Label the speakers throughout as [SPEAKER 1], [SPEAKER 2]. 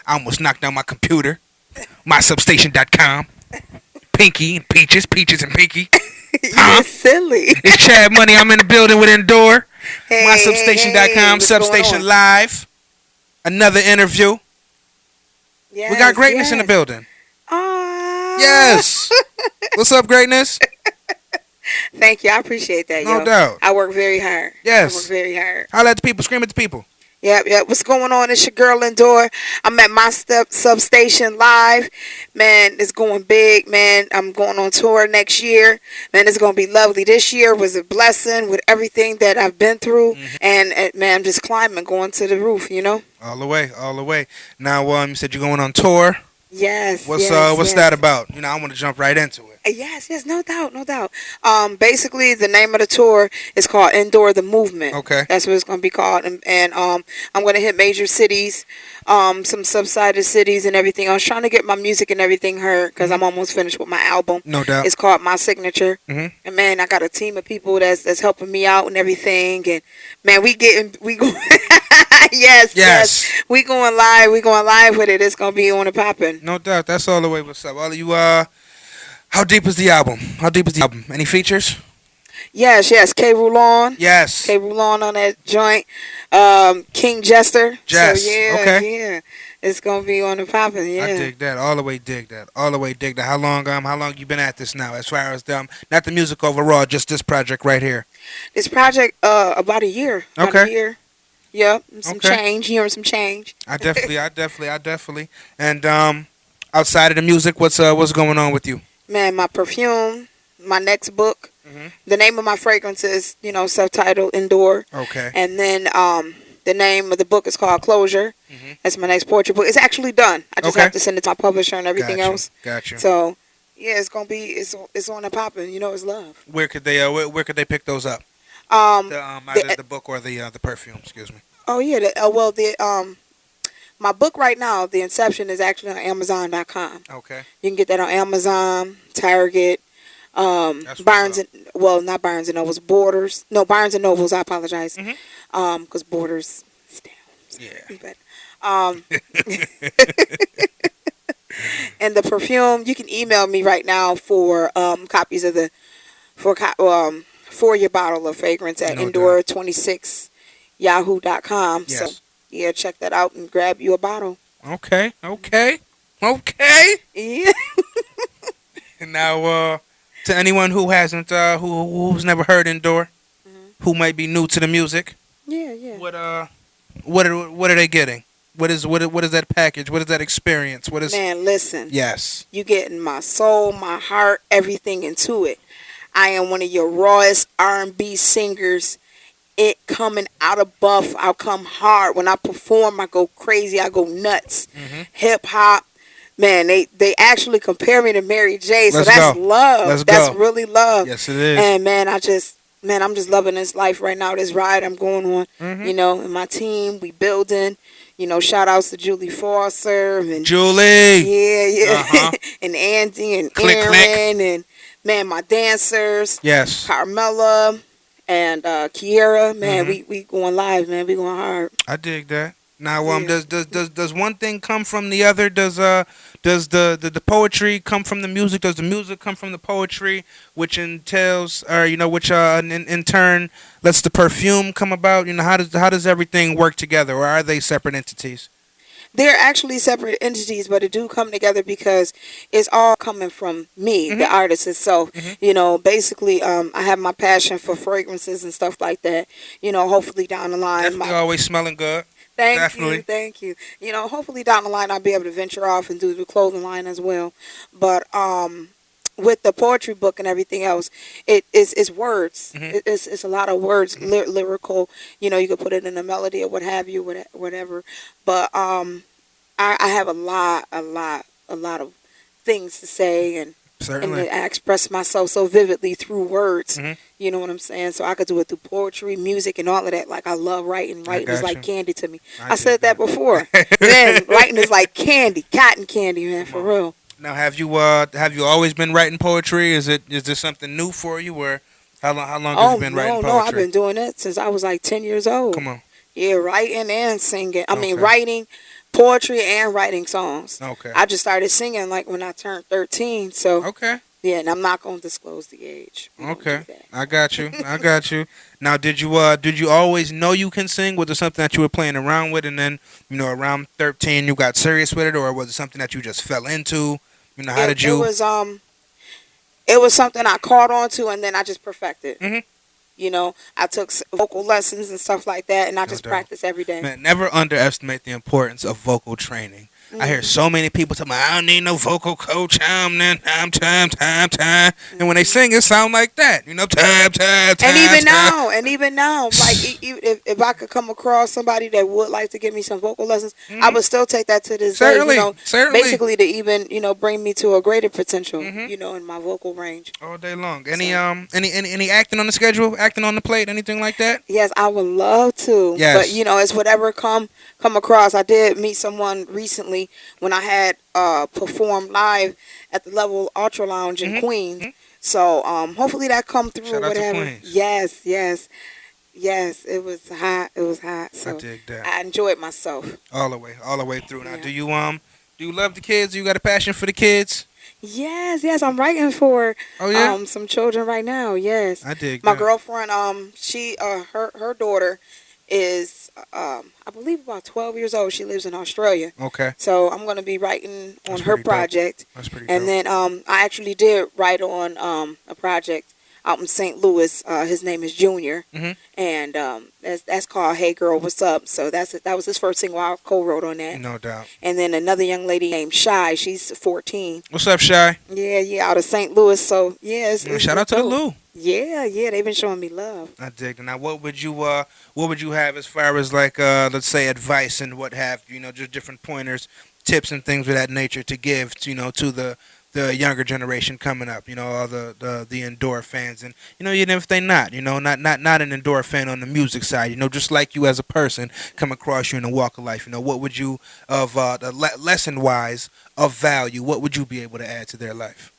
[SPEAKER 1] I almost knocked down my computer. MySubstation.com. Pinky and Peaches, Peaches and Pinky.
[SPEAKER 2] You're silly.
[SPEAKER 1] It's Chad Money. I'm in the building with NDure.
[SPEAKER 2] Hey,
[SPEAKER 1] MySubstation.com.
[SPEAKER 2] what's going
[SPEAKER 1] Substation
[SPEAKER 2] on?
[SPEAKER 1] Live. Another interview.
[SPEAKER 2] Yes,
[SPEAKER 1] We got greatness in the building.
[SPEAKER 2] Ah.
[SPEAKER 1] Yes. What's up, greatness?
[SPEAKER 2] Thank you. I appreciate that,
[SPEAKER 1] No
[SPEAKER 2] yo.
[SPEAKER 1] doubt.
[SPEAKER 2] I work very hard.
[SPEAKER 1] Yes.
[SPEAKER 2] I work very hard.
[SPEAKER 1] Holla at the people. Scream at the people.
[SPEAKER 2] Yep. What's going on? It's your girl NDure. I'm at my substation live. Man, it's going big, man. I'm going on tour next year. Man, it's going to be lovely. This year was a blessing with everything that I've been through.
[SPEAKER 1] Mm-hmm.
[SPEAKER 2] And man, I'm just climbing, going to the roof, you know?
[SPEAKER 1] All the way, all the way. Now, you said you're going on tour.
[SPEAKER 2] Yes.
[SPEAKER 1] What's
[SPEAKER 2] yes.
[SPEAKER 1] that about? You know, I want to jump right into it.
[SPEAKER 2] Yes, no doubt. Basically, the name of the tour is called NDure the Movement.
[SPEAKER 1] Okay.
[SPEAKER 2] That's what it's going to be called. And I'm going to hit major cities, some subsided cities and everything. I was trying to get my music and everything heard because I'm almost finished with my album.
[SPEAKER 1] No doubt.
[SPEAKER 2] It's called My Signature.
[SPEAKER 1] Mm-hmm.
[SPEAKER 2] And, man, I got a team of people that's helping me out and everything. And, man, we going... yes. We going live with it. It's going to be on and popping.
[SPEAKER 1] No doubt. That's all the way. What's up? All of you, how deep is the album? Any features?
[SPEAKER 2] Yes. K. Rulon.
[SPEAKER 1] Yes.
[SPEAKER 2] K. Rulon on that joint. King Jester.
[SPEAKER 1] Jess.
[SPEAKER 2] So, yeah,
[SPEAKER 1] Okay.
[SPEAKER 2] yeah. It's gonna be on the popping. Yeah.
[SPEAKER 1] I dig that. All the way dig that. How long you been at this now? As far as not the music overall, just this project right here.
[SPEAKER 2] This project, about a year.
[SPEAKER 1] Okay.
[SPEAKER 2] A year. Yep. Some
[SPEAKER 1] Okay.
[SPEAKER 2] change. Hearing some change.
[SPEAKER 1] I definitely. And outside of the music, what's going on with you?
[SPEAKER 2] Man, my perfume, my next book.
[SPEAKER 1] Mm-hmm.
[SPEAKER 2] The name of my fragrance is, self-titled NDure.
[SPEAKER 1] Okay.
[SPEAKER 2] And then the name of the book is called Closure.
[SPEAKER 1] Mm-hmm.
[SPEAKER 2] That's my next poetry book. It's actually done. I just have to send it to my publisher and everything else.
[SPEAKER 1] Gotcha.
[SPEAKER 2] So, yeah, it's gonna be it's on and popping. It's love.
[SPEAKER 1] Where could they pick those up? Either the book or the perfume. Excuse me.
[SPEAKER 2] Oh yeah. My book right now, The Inception, is actually on Amazon.com.
[SPEAKER 1] Okay.
[SPEAKER 2] You can get that on Amazon, Target, Barnes and not Barnes and Nobles, Borders. No, Barnes and Nobles. I apologize.
[SPEAKER 1] Mm-hmm.
[SPEAKER 2] Because Borders is down.
[SPEAKER 1] Yeah.
[SPEAKER 2] But, and the perfume, you can email me right now for copies of for your bottle of fragrance at NDure26yahoo.com.
[SPEAKER 1] Yes.
[SPEAKER 2] So yeah, check that out and grab you a bottle.
[SPEAKER 1] Okay.
[SPEAKER 2] Yeah.
[SPEAKER 1] And now, to anyone who hasn't, who's never heard NDure, who might be new to the music,
[SPEAKER 2] Yeah.
[SPEAKER 1] what are they getting? What is that package? What is that experience?
[SPEAKER 2] Man, listen.
[SPEAKER 1] Yes.
[SPEAKER 2] You getting my soul, my heart, everything into it. I am one of your rawest R&B singers. It coming out of buff. I'll come hard. When I perform, I go crazy. I go nuts.
[SPEAKER 1] Mm-hmm.
[SPEAKER 2] Hip hop. Man, they actually compare me to Mary J. So
[SPEAKER 1] Let's
[SPEAKER 2] that's
[SPEAKER 1] go.
[SPEAKER 2] love. That's really love.
[SPEAKER 1] Yes, it is.
[SPEAKER 2] And man, I'm just loving this life right now. This ride I'm going on.
[SPEAKER 1] Mm-hmm.
[SPEAKER 2] And my team, we building. Shout outs to Julie Foster and
[SPEAKER 1] Julie.
[SPEAKER 2] Yeah.
[SPEAKER 1] Uh-huh.
[SPEAKER 2] And Andy and
[SPEAKER 1] Click,
[SPEAKER 2] Aaron and man, my dancers.
[SPEAKER 1] Yes.
[SPEAKER 2] Carmela and Kiera. Man, we going live, man. We going hard.
[SPEAKER 1] I dig that. Now, does one thing come from the other? Does the poetry come from the music? Does the music come from the poetry? Which entails, or which in turn lets the perfume come about? How does everything work together, or are they separate entities?
[SPEAKER 2] They're actually separate entities, but it do come together because it's all coming from me, the artist itself. Basically, I have my passion for fragrances and stuff like that. Hopefully down the line,
[SPEAKER 1] Definitely always smelling good.
[SPEAKER 2] Thank you. Hopefully down the line I'll be able to venture off and do the clothing line as well. But with the poetry book and everything else, it's words. It's a lot of words, lyrical. You could put it in a melody or what have you, whatever. But I have a lot of things to say and
[SPEAKER 1] Certainly.
[SPEAKER 2] I express myself so vividly through words. You know what I'm saying? So I could do it through poetry, music, and all of that. Like, I love writing. Writing is like candy to me. I said that before. Man, writing is like candy, cotton candy, man, for real.
[SPEAKER 1] Now, have you always been writing poetry? Is this something new for you, or how long have you been writing poetry?
[SPEAKER 2] No, I've been doing it since I was like 10 years old.
[SPEAKER 1] Come on.
[SPEAKER 2] Yeah, writing and singing. I mean, writing, poetry and writing songs.
[SPEAKER 1] Okay.
[SPEAKER 2] I just started singing like when I turned 13. So
[SPEAKER 1] Okay.
[SPEAKER 2] yeah, and I'm not gonna disclose the age. We don't do
[SPEAKER 1] Okay.
[SPEAKER 2] that.
[SPEAKER 1] I got you. I got you. Now, did you always know you can sing? Was it something that you were playing around with, and then around 13 you got serious with it, or was it something that you just fell into? How
[SPEAKER 2] It
[SPEAKER 1] did
[SPEAKER 2] it
[SPEAKER 1] you?
[SPEAKER 2] was it was something I caught on to, and then I just perfected.
[SPEAKER 1] Hmm.
[SPEAKER 2] I took vocal lessons and stuff like that, and I
[SPEAKER 1] No
[SPEAKER 2] just
[SPEAKER 1] doubt.
[SPEAKER 2] practice every day.
[SPEAKER 1] Man, never underestimate the importance of vocal training. I hear
[SPEAKER 2] Mm-hmm.
[SPEAKER 1] so many people talking about, I don't need no vocal coach. Time. And when they
[SPEAKER 2] Mm-hmm.
[SPEAKER 1] sing, it sound like that.
[SPEAKER 2] And even now, like if I could come across somebody that would like to give me some vocal lessons, I
[SPEAKER 1] Hmm.
[SPEAKER 2] would still take that to this day.
[SPEAKER 1] Certainly. Certainly.
[SPEAKER 2] Basically to even bring me to a greater potential,
[SPEAKER 1] Hmm.
[SPEAKER 2] in my vocal range.
[SPEAKER 1] All day long. Any
[SPEAKER 2] So
[SPEAKER 1] any acting on the schedule? Acting on the plate? Anything like that?
[SPEAKER 2] yes, I would love to, but
[SPEAKER 1] Yes.
[SPEAKER 2] it's whatever come across. I did meet someone recently when I had performed live at the Level Ultra Lounge in
[SPEAKER 1] Hmm.
[SPEAKER 2] Queens. So hopefully that come through or
[SPEAKER 1] Shout out to
[SPEAKER 2] whatever.
[SPEAKER 1] Queens.
[SPEAKER 2] Yes, yes. Yes, it was hot. It was hot.
[SPEAKER 1] I
[SPEAKER 2] So
[SPEAKER 1] dig that.
[SPEAKER 2] I enjoyed myself.
[SPEAKER 1] All the way through. Now,
[SPEAKER 2] Yeah.
[SPEAKER 1] do you love the kids? You got a passion for the kids?
[SPEAKER 2] Yes, yes. I'm writing for
[SPEAKER 1] Oh yeah,
[SPEAKER 2] some children right now. Yes.
[SPEAKER 1] I dig
[SPEAKER 2] My
[SPEAKER 1] that.
[SPEAKER 2] girlfriend, she her daughter is I believe about 12 years old. She lives in Australia.
[SPEAKER 1] Okay,
[SPEAKER 2] So I'm gonna be writing on
[SPEAKER 1] that's
[SPEAKER 2] her
[SPEAKER 1] pretty dope.
[SPEAKER 2] project.
[SPEAKER 1] That's pretty
[SPEAKER 2] And
[SPEAKER 1] dope.
[SPEAKER 2] then I actually did write on a project out in St. Louis. His name is Junior,
[SPEAKER 1] Mhm.
[SPEAKER 2] and that's called "Hey Girl, What's Up." So that was his first single. I co-wrote on that.
[SPEAKER 1] No doubt.
[SPEAKER 2] And then another young lady named Shy. She's 14.
[SPEAKER 1] What's up, Shy?
[SPEAKER 2] Yeah, yeah, out of St. Louis. So yeah,
[SPEAKER 1] Shout
[SPEAKER 2] it's
[SPEAKER 1] out to the
[SPEAKER 2] dope.
[SPEAKER 1] Lou.
[SPEAKER 2] Yeah, yeah, they've been showing me love.
[SPEAKER 1] I dig that. Now, what would you have as far as like let's say advice and what have you? Just different pointers, tips and things of that nature to give to the younger generation coming up. All the Endure fans, and even if they not, not an Endure fan on the music side. Just like you as a person come across you in the walk of life. What would you of lesson wise of value? What would you be able to add to their life?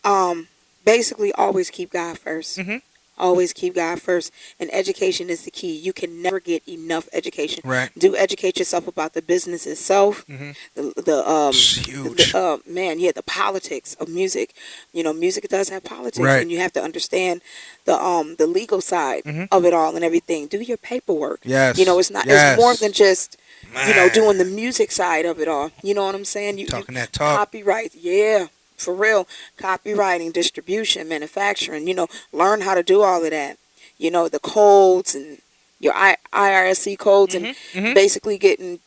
[SPEAKER 2] Um, Basically, always keep God first.
[SPEAKER 1] Hmm.
[SPEAKER 2] Always keep God first, and education is the key. You can never get enough education.
[SPEAKER 1] Right.
[SPEAKER 2] Do educate yourself about the business itself,
[SPEAKER 1] Hmm.
[SPEAKER 2] the
[SPEAKER 1] It's huge.
[SPEAKER 2] man, yeah, the politics of music. Music does have politics,
[SPEAKER 1] Right.
[SPEAKER 2] and you have to understand the legal side
[SPEAKER 1] Hmm.
[SPEAKER 2] of it all and everything. Do your paperwork.
[SPEAKER 1] Yes.
[SPEAKER 2] It's not. It's more
[SPEAKER 1] Yes.
[SPEAKER 2] than just
[SPEAKER 1] Man.
[SPEAKER 2] doing the music side of it all. You know what I'm saying? You
[SPEAKER 1] Talking that talk.
[SPEAKER 2] copyright, yeah. For real, copywriting, distribution, manufacturing, learn how to do all of that. The codes and your IRSC codes
[SPEAKER 1] Hmm.
[SPEAKER 2] and
[SPEAKER 1] Hmm.
[SPEAKER 2] basically getting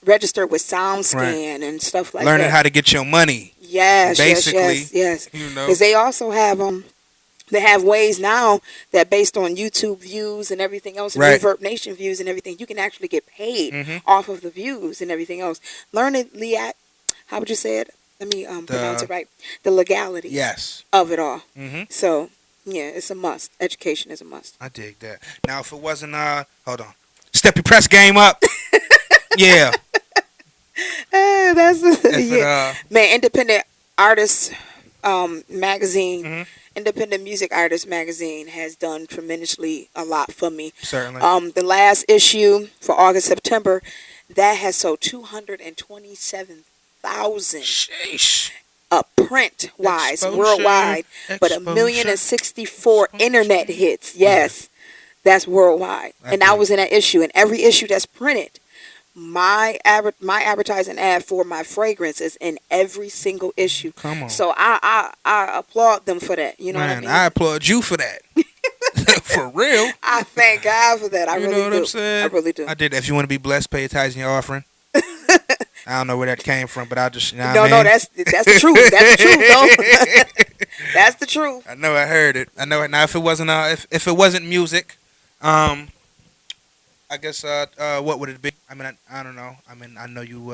[SPEAKER 2] registered with
[SPEAKER 1] Right.
[SPEAKER 2] SoundScan and stuff like
[SPEAKER 1] Learning
[SPEAKER 2] that.
[SPEAKER 1] how to get your money,
[SPEAKER 2] Yes, yes,
[SPEAKER 1] basically.
[SPEAKER 2] yes, yes.
[SPEAKER 1] You know.
[SPEAKER 2] Because they also have they have ways now that based on YouTube views and everything else, and
[SPEAKER 1] Right.
[SPEAKER 2] Reverb Nation views and everything, you can actually get paid
[SPEAKER 1] Hmm.
[SPEAKER 2] off of the views and everything else. Learn it, how would you say it? Let me pronounce
[SPEAKER 1] The
[SPEAKER 2] it right. The legalities
[SPEAKER 1] yes.
[SPEAKER 2] of it all.
[SPEAKER 1] Hmm.
[SPEAKER 2] So yeah, it's a must. Education is a must.
[SPEAKER 1] I dig that. Now, if it wasn't hold on, step your press game up. Yeah.
[SPEAKER 2] That's
[SPEAKER 1] If it
[SPEAKER 2] yeah, man. Independent Artists magazine,
[SPEAKER 1] mhm,
[SPEAKER 2] Independent Music Artist magazine has done tremendously a lot for me.
[SPEAKER 1] certainly.
[SPEAKER 2] The last issue for August September, that has sold 227,000
[SPEAKER 1] Sheesh.
[SPEAKER 2] print wise
[SPEAKER 1] Exposure.
[SPEAKER 2] worldwide, but 1,064,000 internet
[SPEAKER 1] Exposure.
[SPEAKER 2] hits.
[SPEAKER 1] Yeah.
[SPEAKER 2] Yes, that's worldwide,
[SPEAKER 1] I
[SPEAKER 2] and I
[SPEAKER 1] dig
[SPEAKER 2] was in that issue. And every issue that's printed, my advertising ad for my fragrance is in every single issue.
[SPEAKER 1] Come on.
[SPEAKER 2] So I applaud them for that. You know what I
[SPEAKER 1] Man,
[SPEAKER 2] mean?
[SPEAKER 1] I applaud you for that. For real.
[SPEAKER 2] I thank God for that. I
[SPEAKER 1] You
[SPEAKER 2] really
[SPEAKER 1] know what
[SPEAKER 2] do.
[SPEAKER 1] I'm
[SPEAKER 2] I
[SPEAKER 1] saying?
[SPEAKER 2] really do.
[SPEAKER 1] I did that. If you want to be blessed, pay your tithes and your offering. I don't know where that came from, but I just,
[SPEAKER 2] No,
[SPEAKER 1] what
[SPEAKER 2] no,
[SPEAKER 1] I mean?
[SPEAKER 2] that's the truth. That's the truth, though. That's the truth.
[SPEAKER 1] I know I heard it. I know it. Now, if it wasn't, if it wasn't music, I guess, what would it be? I mean, I don't know. I mean, I know you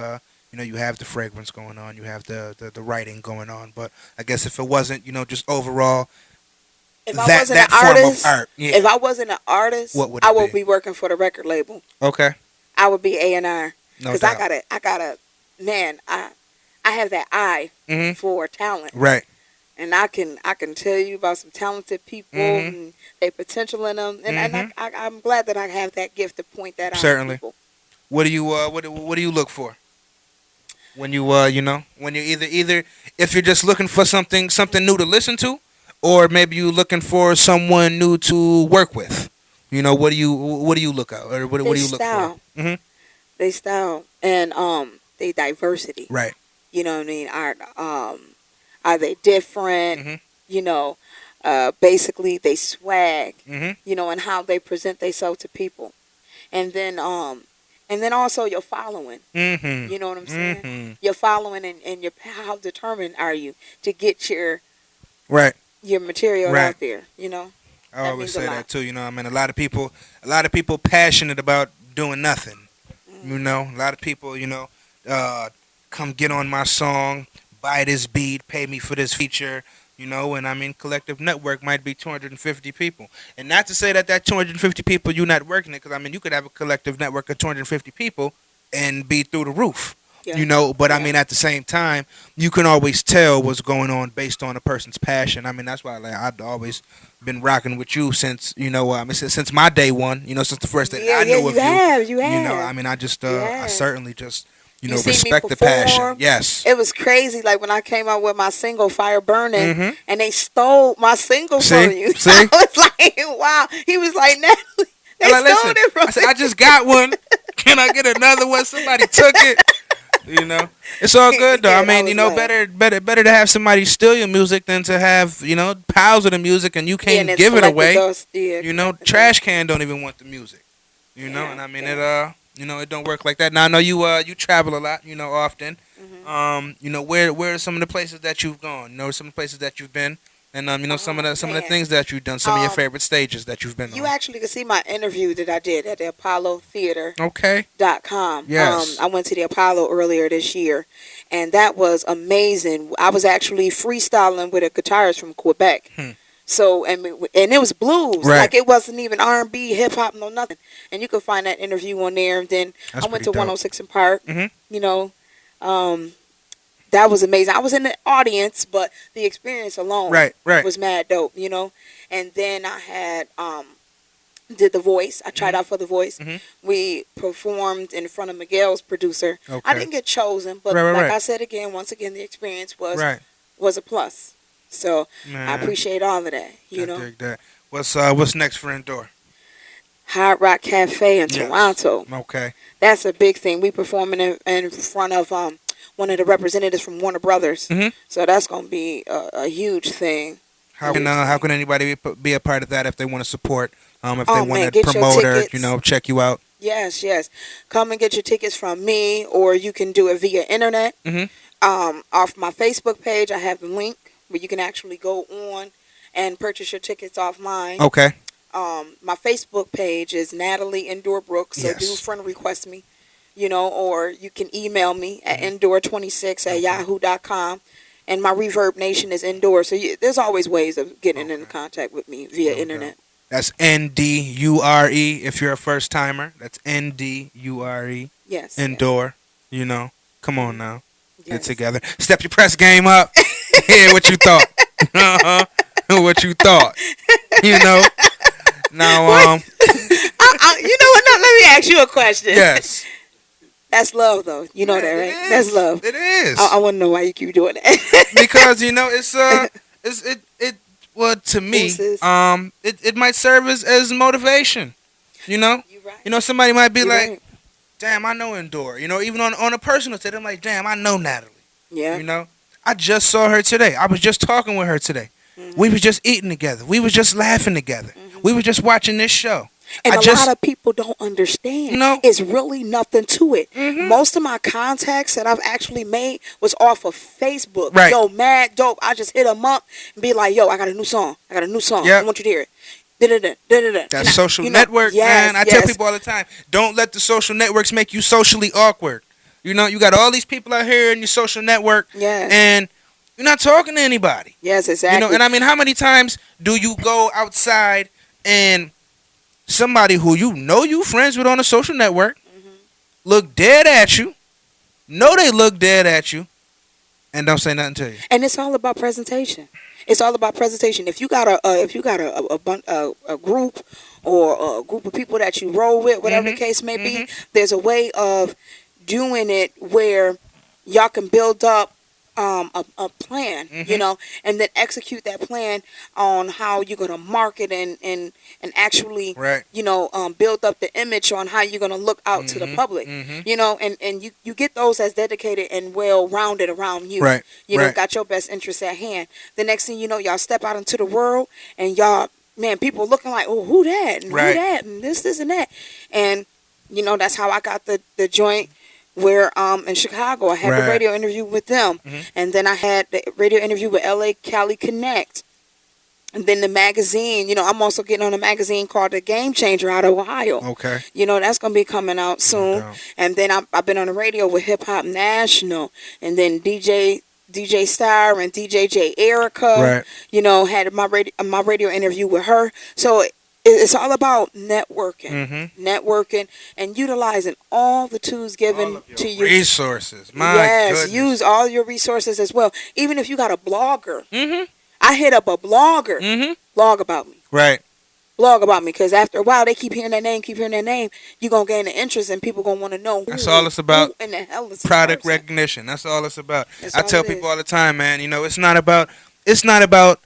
[SPEAKER 1] have the fragrance going on, you have the writing going on, but I guess if it wasn't, just overall,
[SPEAKER 2] If I
[SPEAKER 1] that
[SPEAKER 2] wasn't an
[SPEAKER 1] form
[SPEAKER 2] artist,
[SPEAKER 1] of art, yeah.
[SPEAKER 2] if I wasn't an artist,
[SPEAKER 1] What would
[SPEAKER 2] I
[SPEAKER 1] it
[SPEAKER 2] would
[SPEAKER 1] be?
[SPEAKER 2] be working for the record label.
[SPEAKER 1] Okay,
[SPEAKER 2] I would be A&R.
[SPEAKER 1] no
[SPEAKER 2] Because
[SPEAKER 1] doubt.
[SPEAKER 2] I gotta, man, I have that eye
[SPEAKER 1] Hmm.
[SPEAKER 2] for talent.
[SPEAKER 1] Right.
[SPEAKER 2] And I can tell you about some talented people
[SPEAKER 1] Mhm.
[SPEAKER 2] and their potential in them. And
[SPEAKER 1] Mhm.
[SPEAKER 2] I'm glad that I have that gift to point that out to
[SPEAKER 1] Certainly.
[SPEAKER 2] people.
[SPEAKER 1] what do you look for when you when you either if you're just looking for something new to listen to, or maybe you looking for someone new to work with. What do you look at, or what
[SPEAKER 2] They
[SPEAKER 1] do you look for?
[SPEAKER 2] style,
[SPEAKER 1] Hmm.
[SPEAKER 2] they style, and they diversity.
[SPEAKER 1] Right.
[SPEAKER 2] You know what I mean? Are they different?
[SPEAKER 1] Hmm.
[SPEAKER 2] You know, basically they swag.
[SPEAKER 1] Hmm.
[SPEAKER 2] You know, and how they present themselves to people, and then also your following.
[SPEAKER 1] Hmm.
[SPEAKER 2] You know what I'm saying?
[SPEAKER 1] Hmm.
[SPEAKER 2] Your following, and your how determined are you to get
[SPEAKER 1] Right.
[SPEAKER 2] your material
[SPEAKER 1] Right.
[SPEAKER 2] out there? You know,
[SPEAKER 1] I
[SPEAKER 2] that
[SPEAKER 1] always
[SPEAKER 2] means a
[SPEAKER 1] say
[SPEAKER 2] lot.
[SPEAKER 1] that too. I mean, a lot of people passionate about doing nothing.
[SPEAKER 2] Hmm.
[SPEAKER 1] A lot of people, uh, come get on my song, buy this beat, pay me for this feature. And I mean, Collective Network might be 250 people, and not to say that 250 people you're not working it, because I mean, you could have a collective network of 250 people and be through the roof.
[SPEAKER 2] Yeah,
[SPEAKER 1] But I
[SPEAKER 2] yeah,
[SPEAKER 1] mean, at the same time, you can always tell what's going on based on a person's passion. I mean, that's why I've always been rocking with you since since my day one. Since the first day that
[SPEAKER 2] yeah,
[SPEAKER 1] I
[SPEAKER 2] yeah.
[SPEAKER 1] knew
[SPEAKER 2] You
[SPEAKER 1] of you.
[SPEAKER 2] have, you
[SPEAKER 1] I
[SPEAKER 2] have,
[SPEAKER 1] mean,
[SPEAKER 2] you
[SPEAKER 1] I
[SPEAKER 2] have.
[SPEAKER 1] certainly just
[SPEAKER 2] You see me
[SPEAKER 1] respect the passion.
[SPEAKER 2] perform.
[SPEAKER 1] Yes.
[SPEAKER 2] It was crazy. Like when I came out with my single "Fire Burning,"
[SPEAKER 1] Mm-hmm.
[SPEAKER 2] and they stole my single from
[SPEAKER 1] See,
[SPEAKER 2] you. I
[SPEAKER 1] see.
[SPEAKER 2] was like, "Wow!" He was like, "Natalie,
[SPEAKER 1] I'm
[SPEAKER 2] they
[SPEAKER 1] like,
[SPEAKER 2] stole
[SPEAKER 1] listen.
[SPEAKER 2] it from
[SPEAKER 1] I said
[SPEAKER 2] me."
[SPEAKER 1] I just got one. Can I get another one? Somebody took it. You know, it's all good though. I
[SPEAKER 2] Yeah, that
[SPEAKER 1] mean,
[SPEAKER 2] was love.
[SPEAKER 1] better to have somebody steal your music than to have piles of the music and you
[SPEAKER 2] Yeah, and
[SPEAKER 1] can't
[SPEAKER 2] it's
[SPEAKER 1] give it
[SPEAKER 2] collected
[SPEAKER 1] away.
[SPEAKER 2] dust. Yeah, collected
[SPEAKER 1] Trash
[SPEAKER 2] dust.
[SPEAKER 1] can don't even want the music.
[SPEAKER 2] Yeah,
[SPEAKER 1] And I mean
[SPEAKER 2] yeah.
[SPEAKER 1] it don't work like that. Now I know you travel a lot, often.
[SPEAKER 2] Hmm.
[SPEAKER 1] Where are some of the places that you've gone? Some of the places that you've been, and some of
[SPEAKER 2] Oh
[SPEAKER 1] the
[SPEAKER 2] man.
[SPEAKER 1] things that you've done. Some of your
[SPEAKER 2] Um,
[SPEAKER 1] favorite stages that you've been
[SPEAKER 2] you
[SPEAKER 1] on.
[SPEAKER 2] actually can see my interview that I did at the Apollo Theater.
[SPEAKER 1] Okay.
[SPEAKER 2] .com.
[SPEAKER 1] Yes.
[SPEAKER 2] I went to the Apollo earlier this year, and that was amazing. I was actually freestyling with a guitarist from Quebec.
[SPEAKER 1] Hmm.
[SPEAKER 2] So and it was blues,
[SPEAKER 1] Right.
[SPEAKER 2] like it wasn't even R&B, hip hop, no nothing. And you can find that interview on there. And then
[SPEAKER 1] That's
[SPEAKER 2] I went
[SPEAKER 1] pretty
[SPEAKER 2] to
[SPEAKER 1] dope.
[SPEAKER 2] 106 in Park.
[SPEAKER 1] Hmm.
[SPEAKER 2] You know, um, that was amazing. I was in the audience, but the experience alone
[SPEAKER 1] Right. Right.
[SPEAKER 2] was mad dope. And then I had did The Voice. I tried
[SPEAKER 1] Hmm.
[SPEAKER 2] out for The Voice.
[SPEAKER 1] Hmm.
[SPEAKER 2] We performed in front of Miguel's producer. I
[SPEAKER 1] Okay.
[SPEAKER 2] didn't get chosen, but
[SPEAKER 1] Right. Right.
[SPEAKER 2] like
[SPEAKER 1] Right.
[SPEAKER 2] I said again, once again, the experience
[SPEAKER 1] Right.
[SPEAKER 2] was a plus. So I
[SPEAKER 1] Man,
[SPEAKER 2] appreciate all of that.
[SPEAKER 1] I dig that. What's next for Endure?
[SPEAKER 2] Hard Rock Cafe in
[SPEAKER 1] Yes.
[SPEAKER 2] Toronto.
[SPEAKER 1] Okay.
[SPEAKER 2] That's a big thing. We performing in front of one of the representatives from Warner Brothers.
[SPEAKER 1] Hmm.
[SPEAKER 2] So that's gonna be a huge thing. A huge
[SPEAKER 1] How
[SPEAKER 2] thing.
[SPEAKER 1] can anybody be a part of that if they want to support, if they
[SPEAKER 2] Oh
[SPEAKER 1] want
[SPEAKER 2] man,
[SPEAKER 1] to
[SPEAKER 2] get your
[SPEAKER 1] promote or
[SPEAKER 2] tickets.
[SPEAKER 1] check you out?
[SPEAKER 2] Yes, yes. Come and get your tickets from me, or you can do it via internet.
[SPEAKER 1] Hmm.
[SPEAKER 2] Off my Facebook page, I have the link where you can actually go on and purchase your tickets off mine.
[SPEAKER 1] Okay.
[SPEAKER 2] My Facebook page is Natalie Endure Brooks, so do
[SPEAKER 1] Yes.
[SPEAKER 2] friend request me, or you can email me at
[SPEAKER 1] Hmm.
[SPEAKER 2] endure26 at
[SPEAKER 1] Okay.
[SPEAKER 2] yahoo.com. And my Reverb Nation is Endure, so there's always ways of getting in
[SPEAKER 1] Okay.
[SPEAKER 2] contact with me via
[SPEAKER 1] No doubt.
[SPEAKER 2] internet.
[SPEAKER 1] That's Ndure. If you're a first timer, that's Ndure.
[SPEAKER 2] Yes, yes.
[SPEAKER 1] Endure. Come on
[SPEAKER 2] Hmm.
[SPEAKER 1] now. Get it
[SPEAKER 2] Yes.
[SPEAKER 1] together. Step your press game up. Yeah, what you thought? Uh-huh. What you thought? You know.
[SPEAKER 2] What?
[SPEAKER 1] Now,
[SPEAKER 2] You know what? No, let me ask you a question.
[SPEAKER 1] yes.
[SPEAKER 2] That's love, though. You know that,
[SPEAKER 1] Yeah, it
[SPEAKER 2] right? That's
[SPEAKER 1] is.
[SPEAKER 2] love.
[SPEAKER 1] It
[SPEAKER 2] I
[SPEAKER 1] is
[SPEAKER 2] want to know why you keep doing that.
[SPEAKER 1] because it's well, to me,
[SPEAKER 2] Boosts.
[SPEAKER 1] it might serve as motivation. You know,
[SPEAKER 2] You right.
[SPEAKER 1] somebody might be
[SPEAKER 2] You
[SPEAKER 1] like,
[SPEAKER 2] right.
[SPEAKER 1] damn, I know Endure. Even on a personal state, I'm like, damn, I know Natalie.
[SPEAKER 2] Yeah.
[SPEAKER 1] You know, I just saw her today. I was just talking with her today. We
[SPEAKER 2] Hmm.
[SPEAKER 1] was just eating together. We was just laughing together. We
[SPEAKER 2] Hmm.
[SPEAKER 1] were just watching this show.
[SPEAKER 2] And
[SPEAKER 1] I
[SPEAKER 2] a lot
[SPEAKER 1] just,
[SPEAKER 2] of people don't understand.
[SPEAKER 1] you know,
[SPEAKER 2] It's really nothing to it.
[SPEAKER 1] hmm
[SPEAKER 2] Most of my contacts that I've actually made was off of Facebook.
[SPEAKER 1] right.
[SPEAKER 2] Yo, mad dope. I just hit them up and be like, yo, I got a new song. I got a new song. I
[SPEAKER 1] Yep.
[SPEAKER 2] want you to hear it. Da-da-da, da-da-da.
[SPEAKER 1] That
[SPEAKER 2] Can I?
[SPEAKER 1] social network,
[SPEAKER 2] Yes,
[SPEAKER 1] man. I tell
[SPEAKER 2] yes.
[SPEAKER 1] people all the time, don't let the social networks make you socially awkward. You got all these people out here in your social network,
[SPEAKER 2] Yes.
[SPEAKER 1] and you're not talking to anybody.
[SPEAKER 2] Yes, exactly.
[SPEAKER 1] And I mean, how many times do you go outside and somebody who you friends with on a social network
[SPEAKER 2] Hmm.
[SPEAKER 1] look dead at you, know they look dead at you, and don't say nothing to you.
[SPEAKER 2] And it's all about presentation. It's all about presentation. If you got a group or a group of people that you roll with, whatever the
[SPEAKER 1] Mhm.
[SPEAKER 2] case may be,
[SPEAKER 1] Mhm.
[SPEAKER 2] there's a way of doing it where y'all can build up a plan,
[SPEAKER 1] Mhm.
[SPEAKER 2] and then execute that plan on how you're going to market and actually,
[SPEAKER 1] Right.
[SPEAKER 2] build up the image on how you're going to look out to the
[SPEAKER 1] Mhm.
[SPEAKER 2] public,
[SPEAKER 1] Mhm.
[SPEAKER 2] and you get those as dedicated and well rounded around you,
[SPEAKER 1] Right. Right.
[SPEAKER 2] got your best interests at hand. The next thing you know, y'all step out into the world and y'all, man, people looking like, oh, who that and who
[SPEAKER 1] Right.
[SPEAKER 2] that and this and that. And that's how I got the joint where in Chicago I had the
[SPEAKER 1] Right.
[SPEAKER 2] radio interview with them,
[SPEAKER 1] Mhm.
[SPEAKER 2] and then I had the radio interview with LA Cali Connect, and then the magazine. I'm also getting on a magazine called The Game Changer out of Ohio.
[SPEAKER 1] Okay.
[SPEAKER 2] That's gonna be coming out
[SPEAKER 1] No
[SPEAKER 2] soon.
[SPEAKER 1] doubt.
[SPEAKER 2] And then I've been on the radio with Hip Hop National, and then DJ Star and DJ Erica.
[SPEAKER 1] Right.
[SPEAKER 2] Had my radio interview with her. So it's all about
[SPEAKER 1] Mhm.
[SPEAKER 2] networking, and utilizing all the tools
[SPEAKER 1] All
[SPEAKER 2] given
[SPEAKER 1] of your
[SPEAKER 2] to you.
[SPEAKER 1] resources. My
[SPEAKER 2] Yes, use
[SPEAKER 1] goodness.
[SPEAKER 2] all your resources as well. Even if you got a blogger,
[SPEAKER 1] Mhm.
[SPEAKER 2] I hit up a blogger,
[SPEAKER 1] Mhm.
[SPEAKER 2] blog about me.
[SPEAKER 1] Right.
[SPEAKER 2] Blog about me, because after a while they keep hearing that name, you're gonna gain an interest, and people gonna want to know
[SPEAKER 1] That's all
[SPEAKER 2] who
[SPEAKER 1] it's about.
[SPEAKER 2] who in the hell is this
[SPEAKER 1] Product
[SPEAKER 2] person.
[SPEAKER 1] recognition. That's all it's about.
[SPEAKER 2] That's
[SPEAKER 1] I
[SPEAKER 2] all
[SPEAKER 1] tell
[SPEAKER 2] it
[SPEAKER 1] people
[SPEAKER 2] is.
[SPEAKER 1] all the time, man. It's not about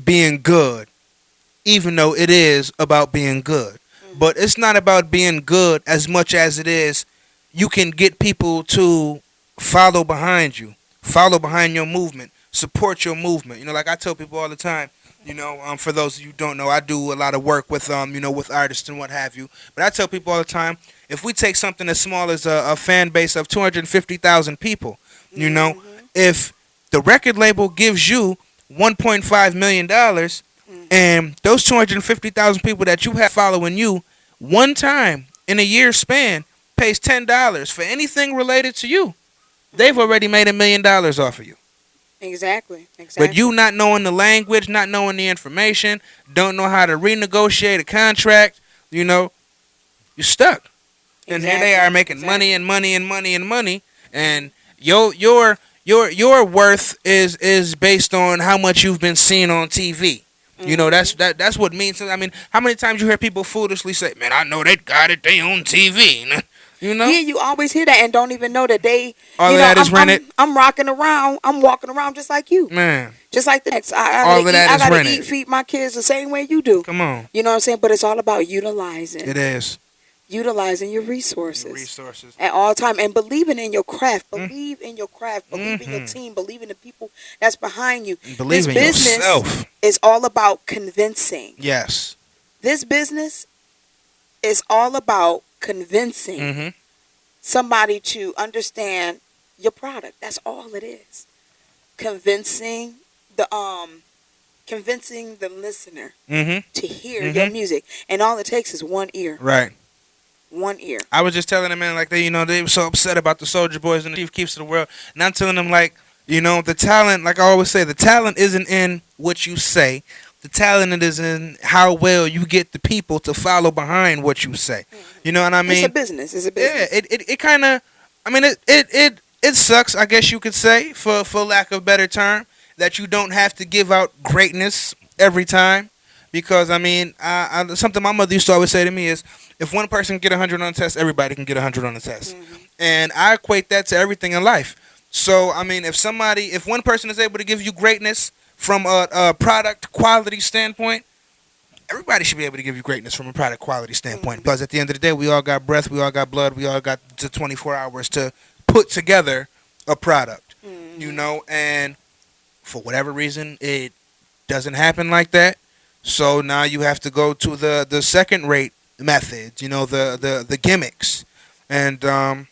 [SPEAKER 1] being good, even though it is about being good.
[SPEAKER 2] Mhm.
[SPEAKER 1] But it's not about being good as much as it is you can get people to follow behind you, follow behind your movement, support your movement. Like I tell people all the time, for those of you who don't know, I do a lot of work with with artists and what have you. But I tell people all the time, if we take something as small as a fan base of 250,000 people,
[SPEAKER 2] Mhm.
[SPEAKER 1] if the record label gives you $1.5 million,
[SPEAKER 2] Mhm.
[SPEAKER 1] and those 250,000 people that you have following you one time in a year span pays $10 for anything related to you, they've
[SPEAKER 2] Mhm.
[SPEAKER 1] already made $1 million off of you.
[SPEAKER 2] Exactly.
[SPEAKER 1] But you
[SPEAKER 2] Exactly.
[SPEAKER 1] not knowing the language, not knowing the information, don't know how to renegotiate a contract, you're stuck. And here they are
[SPEAKER 2] Exactly.
[SPEAKER 1] making money
[SPEAKER 2] Exactly.
[SPEAKER 1] and money and money and money, and your worth is based on how much you've been seen on TV.
[SPEAKER 2] Mhm.
[SPEAKER 1] That's what means. I mean, how many times you hear people foolishly say, "Man, I know they got it. They on TV." You know,
[SPEAKER 2] Yeah, you always hear that and don't even know that they,
[SPEAKER 1] all of that is
[SPEAKER 2] I'm
[SPEAKER 1] rented.
[SPEAKER 2] rocking around, I'm walking around just like you.
[SPEAKER 1] Man,
[SPEAKER 2] Just like the next, I
[SPEAKER 1] all
[SPEAKER 2] gotta
[SPEAKER 1] of
[SPEAKER 2] eat.
[SPEAKER 1] that
[SPEAKER 2] I
[SPEAKER 1] is
[SPEAKER 2] gotta
[SPEAKER 1] rented.
[SPEAKER 2] eat, feed my kids the same way you do.
[SPEAKER 1] Come on,
[SPEAKER 2] You know what I'm saying? But it's all about utilizing,
[SPEAKER 1] it is
[SPEAKER 2] your
[SPEAKER 1] your
[SPEAKER 2] resources
[SPEAKER 1] resources.
[SPEAKER 2] at all time, and believing in your craft.
[SPEAKER 1] Mm.
[SPEAKER 2] Believe in your craft. Believe in your
[SPEAKER 1] Mm-hmm.
[SPEAKER 2] team. Believe in the people that's behind you.
[SPEAKER 1] And
[SPEAKER 2] This
[SPEAKER 1] believe in
[SPEAKER 2] business
[SPEAKER 1] yourself.
[SPEAKER 2] is all about convincing.
[SPEAKER 1] Yes.
[SPEAKER 2] This business is all about convincing
[SPEAKER 1] Mm-hmm.
[SPEAKER 2] somebody to understand your product. That's all it is. Convincing the convincing the listener
[SPEAKER 1] Mm-hmm.
[SPEAKER 2] to hear your
[SPEAKER 1] Mm-hmm.
[SPEAKER 2] music, and all it takes is one ear.
[SPEAKER 1] Right.
[SPEAKER 2] One ear.
[SPEAKER 1] I was just telling them, man, like they were so upset about the Soldier Boys and the Chief Keeps of the world, and I'm telling them, like, the talent, like I always say, the talent isn't in what you say. The talent is in how well you get the people to follow behind what you say.
[SPEAKER 2] Mhm.
[SPEAKER 1] You know what I
[SPEAKER 2] It's a
[SPEAKER 1] mean?
[SPEAKER 2] business. It's a
[SPEAKER 1] Yeah.
[SPEAKER 2] business.
[SPEAKER 1] It kind of, I mean, it sucks, I guess you could say, for lack of a better term, that you don't have to give out greatness every time. Because I mean, something my mother used to always say to me is, if one person can get 100 on the test, everybody can get 100 on the test,
[SPEAKER 2] Mhm.
[SPEAKER 1] and I equate that to everything in life. So I mean, if one person is able to give you greatness from a product quality standpoint, everybody should be able to give you greatness from a product quality standpoint.
[SPEAKER 2] Mhm.
[SPEAKER 1] Because at the end of the day, we all got breath, we all got blood, we all got the 24 hours to put together a product.
[SPEAKER 2] Mhm.
[SPEAKER 1] And for whatever reason, it doesn't happen like that. So now you have to go to the second rate methods, the gimmicks. And I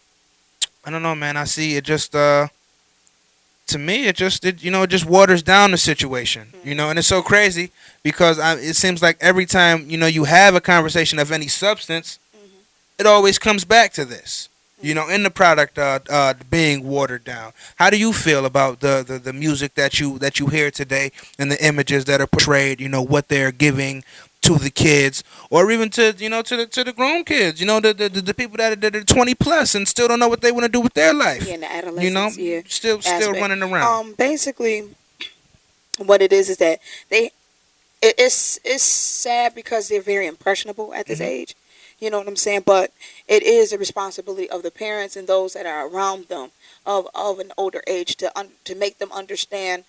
[SPEAKER 1] don't know, man. I see it just to me it just waters down the situation. And it's so crazy because it seems like every time you have a conversation of any substance,
[SPEAKER 2] Mhm.
[SPEAKER 1] it always comes back to this.
[SPEAKER 2] Mhm.
[SPEAKER 1] In the product being watered down. How do you feel about the music that you hear today and the images that are portrayed? What they're giving to the kids, or even to to the grown kids. The people that are 20 plus and still don't know what they want to do with their life.
[SPEAKER 2] Yeah, in the
[SPEAKER 1] You know,
[SPEAKER 2] adolescence, yeah,
[SPEAKER 1] still
[SPEAKER 2] aspect.
[SPEAKER 1] running around.
[SPEAKER 2] Basically, what it is that they it's sad because they're very impressionable at this
[SPEAKER 1] Mhm.
[SPEAKER 2] age. You know what I'm saying? But it is a responsibility of the parents and those that are around them of an older age to make them understand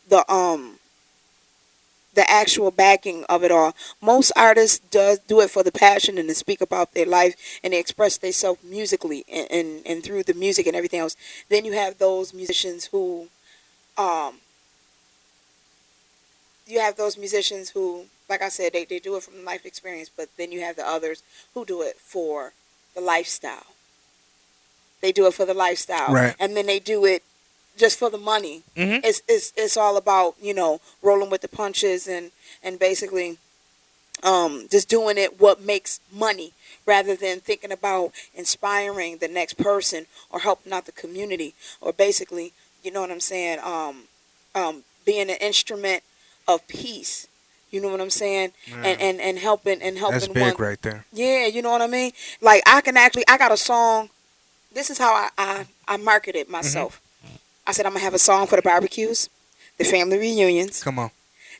[SPEAKER 2] the the actual backing of it all. Most artists does do it for the passion and to speak about their life and they express themselves musically and through the music and everything else. Then you have those musicians who um like I said, they do it from life experience, but then you have the others who do it for the lifestyle. They do it for the lifestyle.
[SPEAKER 1] Right.
[SPEAKER 2] And then they do it just for the money.
[SPEAKER 1] Mhm.
[SPEAKER 2] It's all about, rolling with the punches and basically just doing it what makes money rather than thinking about inspiring the next person or helping out the community or basically, you know what I'm saying, being an instrument of peace. You know what I'm saying?
[SPEAKER 1] Man,
[SPEAKER 2] And
[SPEAKER 1] that's
[SPEAKER 2] helping one.
[SPEAKER 1] big right there.
[SPEAKER 2] Yeah, you know what I mean? Like I got a song. This is how I marketed
[SPEAKER 1] Mhm.
[SPEAKER 2] myself. I said I'm gonna have a song for the barbecues, the family reunions.
[SPEAKER 1] Come on.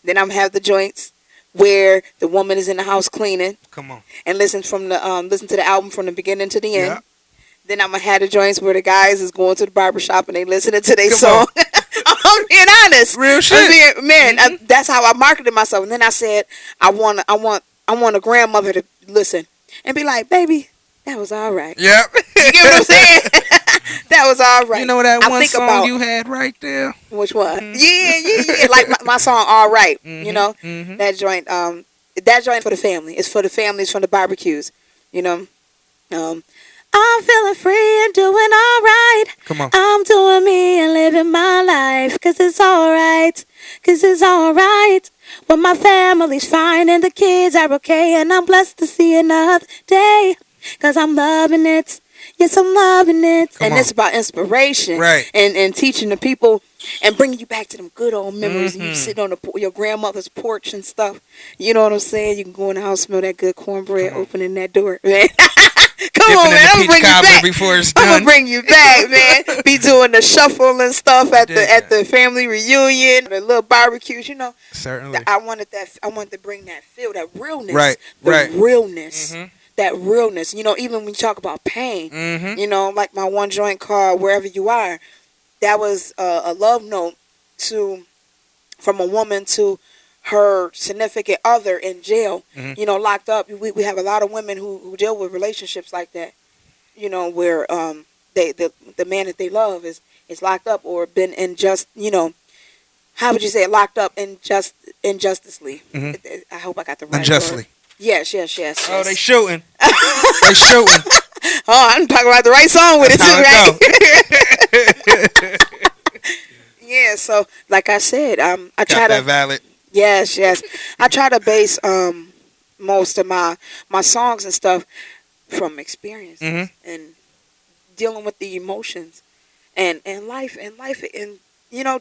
[SPEAKER 2] Then I'm gonna have the joints where the woman is in the house cleaning
[SPEAKER 1] Come on.
[SPEAKER 2] and listen to the album from the beginning to the
[SPEAKER 1] Yeah.
[SPEAKER 2] end. Then I'm gonna have the joints where the guys is going to the barber shop and they listening to their
[SPEAKER 1] Come
[SPEAKER 2] song.
[SPEAKER 1] on.
[SPEAKER 2] I'm being honest.
[SPEAKER 1] Real shit.
[SPEAKER 2] That's how I marketed myself. And then I said I want a grandmother to listen and be like, baby, that was all right.
[SPEAKER 1] Yep.
[SPEAKER 2] You get what I'm saying? That was all right.
[SPEAKER 1] You know that
[SPEAKER 2] I
[SPEAKER 1] one
[SPEAKER 2] think
[SPEAKER 1] song
[SPEAKER 2] about
[SPEAKER 1] you had right there?
[SPEAKER 2] which one?
[SPEAKER 1] Mhm.
[SPEAKER 2] Yeah. Like my song, all right. You
[SPEAKER 1] Mhm.
[SPEAKER 2] know
[SPEAKER 1] Mhm.
[SPEAKER 2] that joint for the family. It's for the families from the barbecues. You know, um, I'm feeling free and doing all right.
[SPEAKER 1] Come on.
[SPEAKER 2] I'm doing me and living my life. 'Cause it's all right. 'Cause it's all right. When my family's fine and the kids are okay. And I'm blessed to see another day. 'Cause I'm loving it. Yes, I'm loving it.
[SPEAKER 1] Come
[SPEAKER 2] And
[SPEAKER 1] on.
[SPEAKER 2] it's about inspiration
[SPEAKER 1] Right.
[SPEAKER 2] and teaching the people and bringing you back to them good old memories. And you
[SPEAKER 1] Mhm.
[SPEAKER 2] sitting on your grandmother's porch and stuff. You know what I'm saying? You can go in the house, smell that good cornbread,
[SPEAKER 1] Come on.
[SPEAKER 2] opening that door. Man. Come
[SPEAKER 1] Dipping
[SPEAKER 2] on,
[SPEAKER 1] in
[SPEAKER 2] man.
[SPEAKER 1] the
[SPEAKER 2] I'm gonna
[SPEAKER 1] peach
[SPEAKER 2] bring you
[SPEAKER 1] cobbler
[SPEAKER 2] back.
[SPEAKER 1] before it's
[SPEAKER 2] I'm gonna
[SPEAKER 1] done.
[SPEAKER 2] bring you back, man. Be doing the shuffle and stuff
[SPEAKER 1] I
[SPEAKER 2] at
[SPEAKER 1] dig
[SPEAKER 2] at
[SPEAKER 1] that.
[SPEAKER 2] the family reunion, the little barbecues.
[SPEAKER 1] Certainly.
[SPEAKER 2] I wanted that. I wanted to bring that feel, that realness,
[SPEAKER 1] Right.
[SPEAKER 2] the
[SPEAKER 1] Right.
[SPEAKER 2] realness,
[SPEAKER 1] Mhm.
[SPEAKER 2] that realness. Even when you talk about pain,
[SPEAKER 1] Mhm.
[SPEAKER 2] like my one joint called "Wherever You Are," that was a love note to from a woman to her significant other in jail.
[SPEAKER 1] Mhm.
[SPEAKER 2] Locked up. We have a lot of women who deal with relationships like that. Where the man that they love is locked up or been in just how would you say it? Locked up injusticely.
[SPEAKER 1] Mhm.
[SPEAKER 2] I hope I got the right word.
[SPEAKER 1] Unjustly. Oh, they
[SPEAKER 2] Yes.
[SPEAKER 1] shooting. They shooting.
[SPEAKER 2] Oh, I'm talking about the right song with
[SPEAKER 1] That's
[SPEAKER 2] it
[SPEAKER 1] how
[SPEAKER 2] too,
[SPEAKER 1] it
[SPEAKER 2] right?
[SPEAKER 1] go.
[SPEAKER 2] Yeah. So, like I said, I
[SPEAKER 1] Got
[SPEAKER 2] try
[SPEAKER 1] that
[SPEAKER 2] to
[SPEAKER 1] valid.
[SPEAKER 2] yes, I try to base most of my songs and stuff from
[SPEAKER 1] Mhm.
[SPEAKER 2] experiences and dealing with the emotions and life and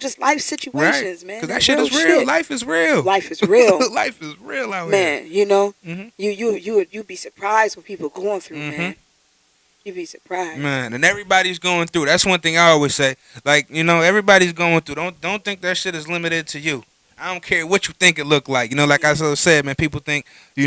[SPEAKER 2] just life
[SPEAKER 1] Right.
[SPEAKER 2] situations, man.
[SPEAKER 1] Cause that
[SPEAKER 2] That
[SPEAKER 1] shit
[SPEAKER 2] real
[SPEAKER 1] is real.
[SPEAKER 2] shit.
[SPEAKER 1] Life is real.
[SPEAKER 2] Life is real,
[SPEAKER 1] Life is real out here.
[SPEAKER 2] man.
[SPEAKER 1] Mhm.
[SPEAKER 2] You be surprised what people going through,
[SPEAKER 1] Mhm.
[SPEAKER 2] man. You be surprised.
[SPEAKER 1] Man, and everybody's going through. That's one thing I always say. Like, everybody's going through. Don't think that shit is limited to you. I don't care what you think it look like. Like I sort of said, man, people think, they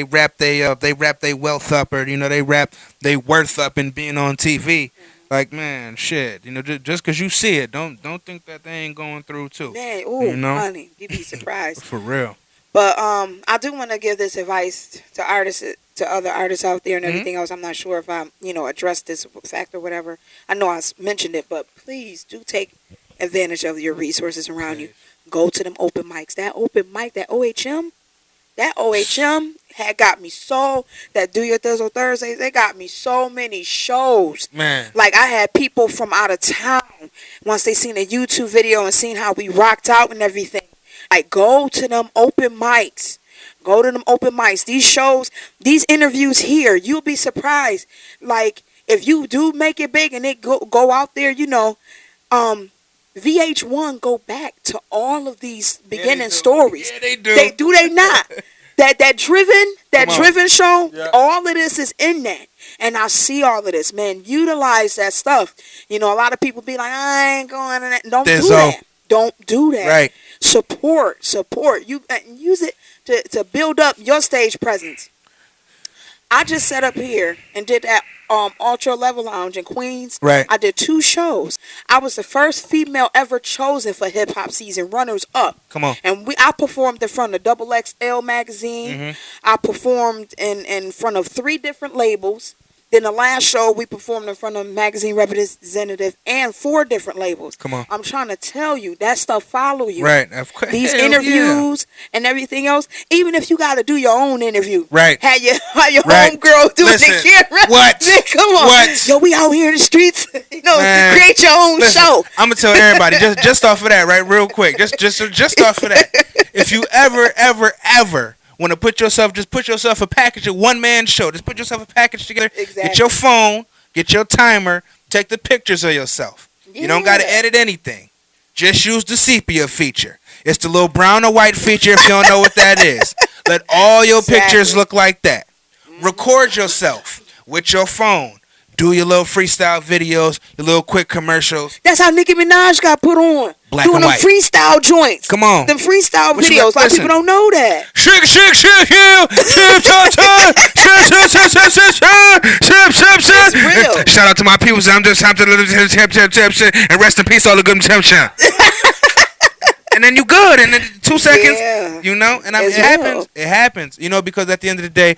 [SPEAKER 1] wrap they wealth up, or they wrap they worth up in being on TV. Like, man, shit. Just cause you see it, don't think that they ain't going through too.
[SPEAKER 2] Man,
[SPEAKER 1] You
[SPEAKER 2] ooh,
[SPEAKER 1] know,
[SPEAKER 2] honey, you be surprised.
[SPEAKER 1] for real.
[SPEAKER 2] But I do want to give this advice to artists, to other artists out there and
[SPEAKER 1] Mhm.
[SPEAKER 2] everything else. I'm not sure if I, addressed this fact or whatever. I know mentioned it, but please do take advantage of your resources around you.
[SPEAKER 1] Please.
[SPEAKER 2] Go to them open mics. That open mic, that OHM had got me so. That Do Your Thizzle Thursdays, they got me so many shows.
[SPEAKER 1] Man.
[SPEAKER 2] Like I had people from out of town once they seen a YouTube video and seen how we rocked out and everything. Like go to them open mics. Go to them open mics. These shows, these interviews here, you'll be surprised. Like if you do make it big and it go out there, um, VH1 go back to all of these beginning stories.
[SPEAKER 1] Yeah, they do.
[SPEAKER 2] They not. that driven show.
[SPEAKER 1] Yeah.
[SPEAKER 2] All of this is in that, and I see all of this. Man, utilize that stuff. You know, a lot of people be like, I ain't going to that. Don't do that. Don't do that.
[SPEAKER 1] Right.
[SPEAKER 2] Support you, and use it to build up your stage presence. I just set up here and did that Ultra Level Lounge in Queens.
[SPEAKER 1] Right.
[SPEAKER 2] I did 2 shows. I was the first female ever chosen for Hip Hop Season Runners Up.
[SPEAKER 1] Come on.
[SPEAKER 2] And I performed in front of Double XL magazine.
[SPEAKER 1] Mm-hmm.
[SPEAKER 2] I performed in front of 3 different labels. Then the last show we performed in front of magazine representative and 4 different labels.
[SPEAKER 1] Come on.
[SPEAKER 2] I'm trying to tell you, that stuff follow you.
[SPEAKER 1] Right. Of course.
[SPEAKER 2] These
[SPEAKER 1] Hell
[SPEAKER 2] interviews and everything else, even if you got to do your own interview.
[SPEAKER 1] Right.
[SPEAKER 2] Have your
[SPEAKER 1] Right.
[SPEAKER 2] homegirl do
[SPEAKER 1] Listen,
[SPEAKER 2] the camera.
[SPEAKER 1] what?
[SPEAKER 2] Man, come on.
[SPEAKER 1] What?
[SPEAKER 2] Yo, we out here in the streets. You know,
[SPEAKER 1] Man.
[SPEAKER 2] create your own show.
[SPEAKER 1] I'm gonna tell everybody just off of that, right, real quick, just off of that. If you ever want to put yourself a package, a one-man show. Just put yourself a package together.
[SPEAKER 2] Exactly.
[SPEAKER 1] Get your phone, get your timer, take the pictures of yourself.
[SPEAKER 2] Yeah.
[SPEAKER 1] You don't got to edit anything. Just use the sepia feature. It's the little brown or white feature if you don't know what that is. Let all your pictures look like that. Record yourself with your phone. Do your little freestyle videos, your little quick commercials.
[SPEAKER 2] That's how Nicki Minaj got put on.
[SPEAKER 1] Black
[SPEAKER 2] doing
[SPEAKER 1] and
[SPEAKER 2] them
[SPEAKER 1] white.
[SPEAKER 2] freestyle joints.
[SPEAKER 1] Come on.
[SPEAKER 2] Them freestyle
[SPEAKER 1] What you
[SPEAKER 2] videos.
[SPEAKER 1] got-
[SPEAKER 2] A lot of
[SPEAKER 1] listen.
[SPEAKER 2] people don't know that.
[SPEAKER 1] Shake, shake, shake, yeah. Shake, shake, shake, shake.
[SPEAKER 2] It's real.
[SPEAKER 1] Shout out to my people. I'm just and rest in peace, all the good champ. And then you good, and in 2 seconds,
[SPEAKER 2] Yeah.
[SPEAKER 1] you know. And I mean,
[SPEAKER 2] It's
[SPEAKER 1] it happens.
[SPEAKER 2] real.
[SPEAKER 1] It happens, you know, because at the end of the day,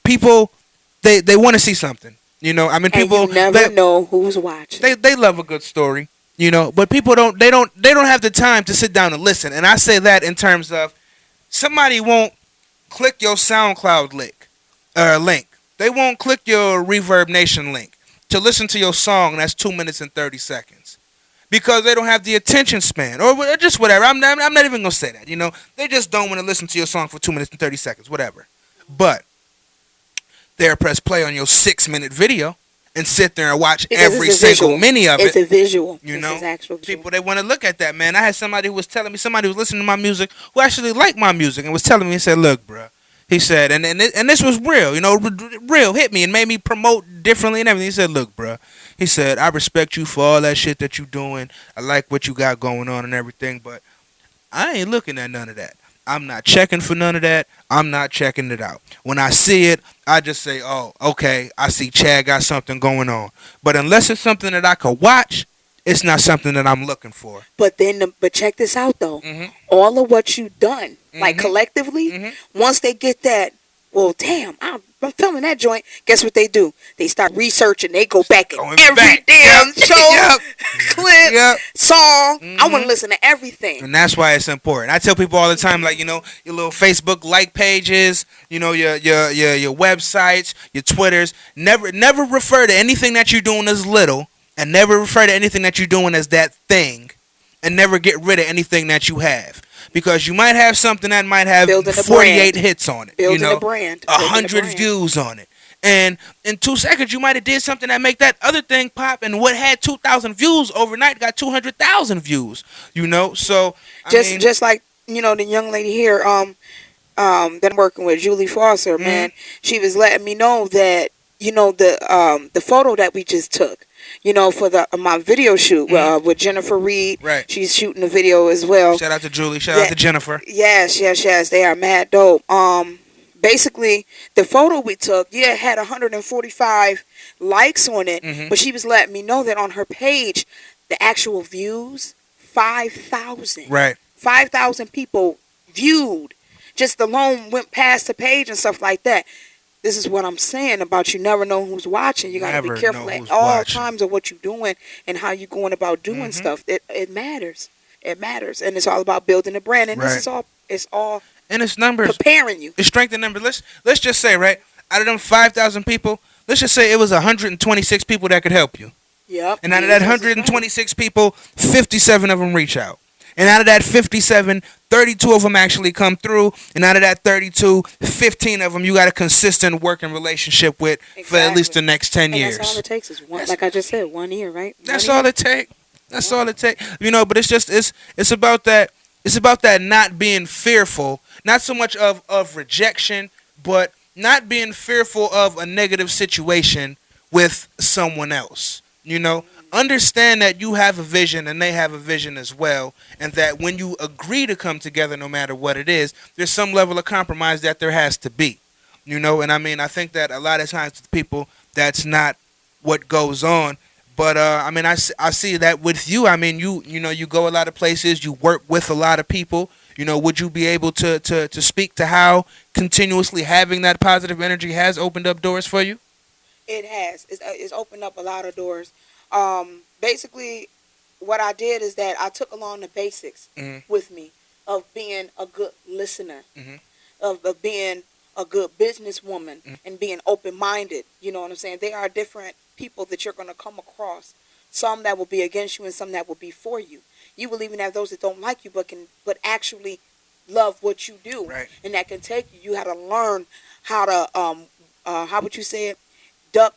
[SPEAKER 1] people they want to see something. You know, I mean, people
[SPEAKER 2] And you never know who's watching.
[SPEAKER 1] they love a good story, you know, but people don't have the time to sit down and listen. And I say that in terms of somebody won't click your SoundCloud link. They won't click your Reverb Nation link to listen to your song that's 2 minutes and 30 seconds because they don't have the attention span or just whatever. I'm not even gonna say that. You know, they just don't want to listen to your song for 2 minutes and 30 seconds, whatever. But they'll press play on your 6-minute video and sit there and watch
[SPEAKER 2] Because
[SPEAKER 1] every
[SPEAKER 2] it's a
[SPEAKER 1] single
[SPEAKER 2] visual.
[SPEAKER 1] mini of
[SPEAKER 2] It's
[SPEAKER 1] it.
[SPEAKER 2] a visual.
[SPEAKER 1] You
[SPEAKER 2] It's
[SPEAKER 1] know,
[SPEAKER 2] an actual visual.
[SPEAKER 1] people, they want to look at that, man. I had somebody who was telling me, somebody who was listening to my music who actually liked my music and was telling me, he said, look, bro, he said, and this was real, you know, real, hit me and made me promote differently and everything. He said, look, bro, he said, I respect you for all that shit that you doing. I like what you got going on and everything, but I ain't looking at none of that. I'm not checking for none of that. I'm not checking it out. When I see it, I just say, oh, okay, I see Chad got something going on. But unless it's something that I could watch, it's not something that I'm looking for.
[SPEAKER 2] But check this out though.
[SPEAKER 1] Mm-hmm.
[SPEAKER 2] All of what you done, like
[SPEAKER 1] Mhm.
[SPEAKER 2] collectively,
[SPEAKER 1] Mm-hmm.
[SPEAKER 2] once they get that, well, damn, I'm filming that joint. Guess what they do? They start researching. They go back
[SPEAKER 1] Going
[SPEAKER 2] and every
[SPEAKER 1] back.
[SPEAKER 2] damn
[SPEAKER 1] Yep.
[SPEAKER 2] show,
[SPEAKER 1] Yep.
[SPEAKER 2] clip,
[SPEAKER 1] Yep.
[SPEAKER 2] song. I want
[SPEAKER 1] Mhm.
[SPEAKER 2] to listen to everything.
[SPEAKER 1] And that's why it's important. I tell people all the time, like, you know, your little Facebook like pages, you know, your websites, your Twitters. Never refer to anything that you're doing as little, and never refer to anything that you're doing as that thing, and never get rid of anything that you have. Because you might have something that might have
[SPEAKER 2] Building a
[SPEAKER 1] 48
[SPEAKER 2] brand.
[SPEAKER 1] hits on it.
[SPEAKER 2] Building
[SPEAKER 1] you know,
[SPEAKER 2] a brand.
[SPEAKER 1] 100 views on it. And in 2 seconds, you might have did something that make that other thing pop. And what had 2,000 views overnight got 200,000 views. You know, so
[SPEAKER 2] Just like, you know, the young lady here, that I'm working with, Julie Foster, man, she was letting me know that, you know, the photo that we just took, you know, for my video shoot with Jennifer Reed.
[SPEAKER 1] Right.
[SPEAKER 2] She's shooting the video as well.
[SPEAKER 1] Shout out to Julie. Shout out to Jennifer.
[SPEAKER 2] Yes. They are mad dope. Basically, the photo we took, it had 145 likes on it, but she was letting me know that on her page, the actual views, 5,000.
[SPEAKER 1] Right.
[SPEAKER 2] 5,000 people viewed. Just alone went past the page and stuff like that. This is what I'm saying about you never know who's watching. You got to be
[SPEAKER 1] Never
[SPEAKER 2] careful
[SPEAKER 1] know
[SPEAKER 2] at
[SPEAKER 1] who's
[SPEAKER 2] all
[SPEAKER 1] watching.
[SPEAKER 2] times of what you're doing and how you're going about doing stuff. It matters. It matters. And it's all about building a brand. And this is all, it's all
[SPEAKER 1] And it's numbers.
[SPEAKER 2] preparing you.
[SPEAKER 1] It's strength in numbers. Let's just say, right, out of them 5,000 people, let's just say it was 126 people that could help you.
[SPEAKER 2] Yep.
[SPEAKER 1] And out of that 126 people, 57 of them reach out. And out of that 57, 32 of them actually come through. And out of that 32, 15 of them you got a consistent working relationship with for at least the next 10 years.
[SPEAKER 2] That's all it takes is one. Like I just said, 1 year, right?
[SPEAKER 1] That's all it takes. That's all it takes. You know, but it's just it's about that It's about that not being fearful, not so much of rejection, but not being fearful of a negative situation with someone else. You know, understand that you have a vision and they have a vision as well, and that when you agree to come together, no matter what it is, there's some level of compromise that there has to be. You know, and I mean, I think that a lot of times with people, that's not what goes on. But I mean, I see that with you. I mean, you know, you go a lot of places, you work with a lot of people. You know, would you be able to speak to how continuously having that positive energy has opened up doors for you?
[SPEAKER 2] It has. It's opened up a lot of doors. Basically, what I did is that I took along the basics
[SPEAKER 1] Hmm.
[SPEAKER 2] with me of being a good listener,
[SPEAKER 1] Hmm.
[SPEAKER 2] of being a good businesswoman,
[SPEAKER 1] Hmm.
[SPEAKER 2] and being open minded. You know what I'm saying? There are different people that you're going to come across. Some that will be against you, and some that will be for you. You will even have those that don't like you, but actually love what you do,
[SPEAKER 1] Right.
[SPEAKER 2] and that can take you. You have to learn how to how would you say it? Duck,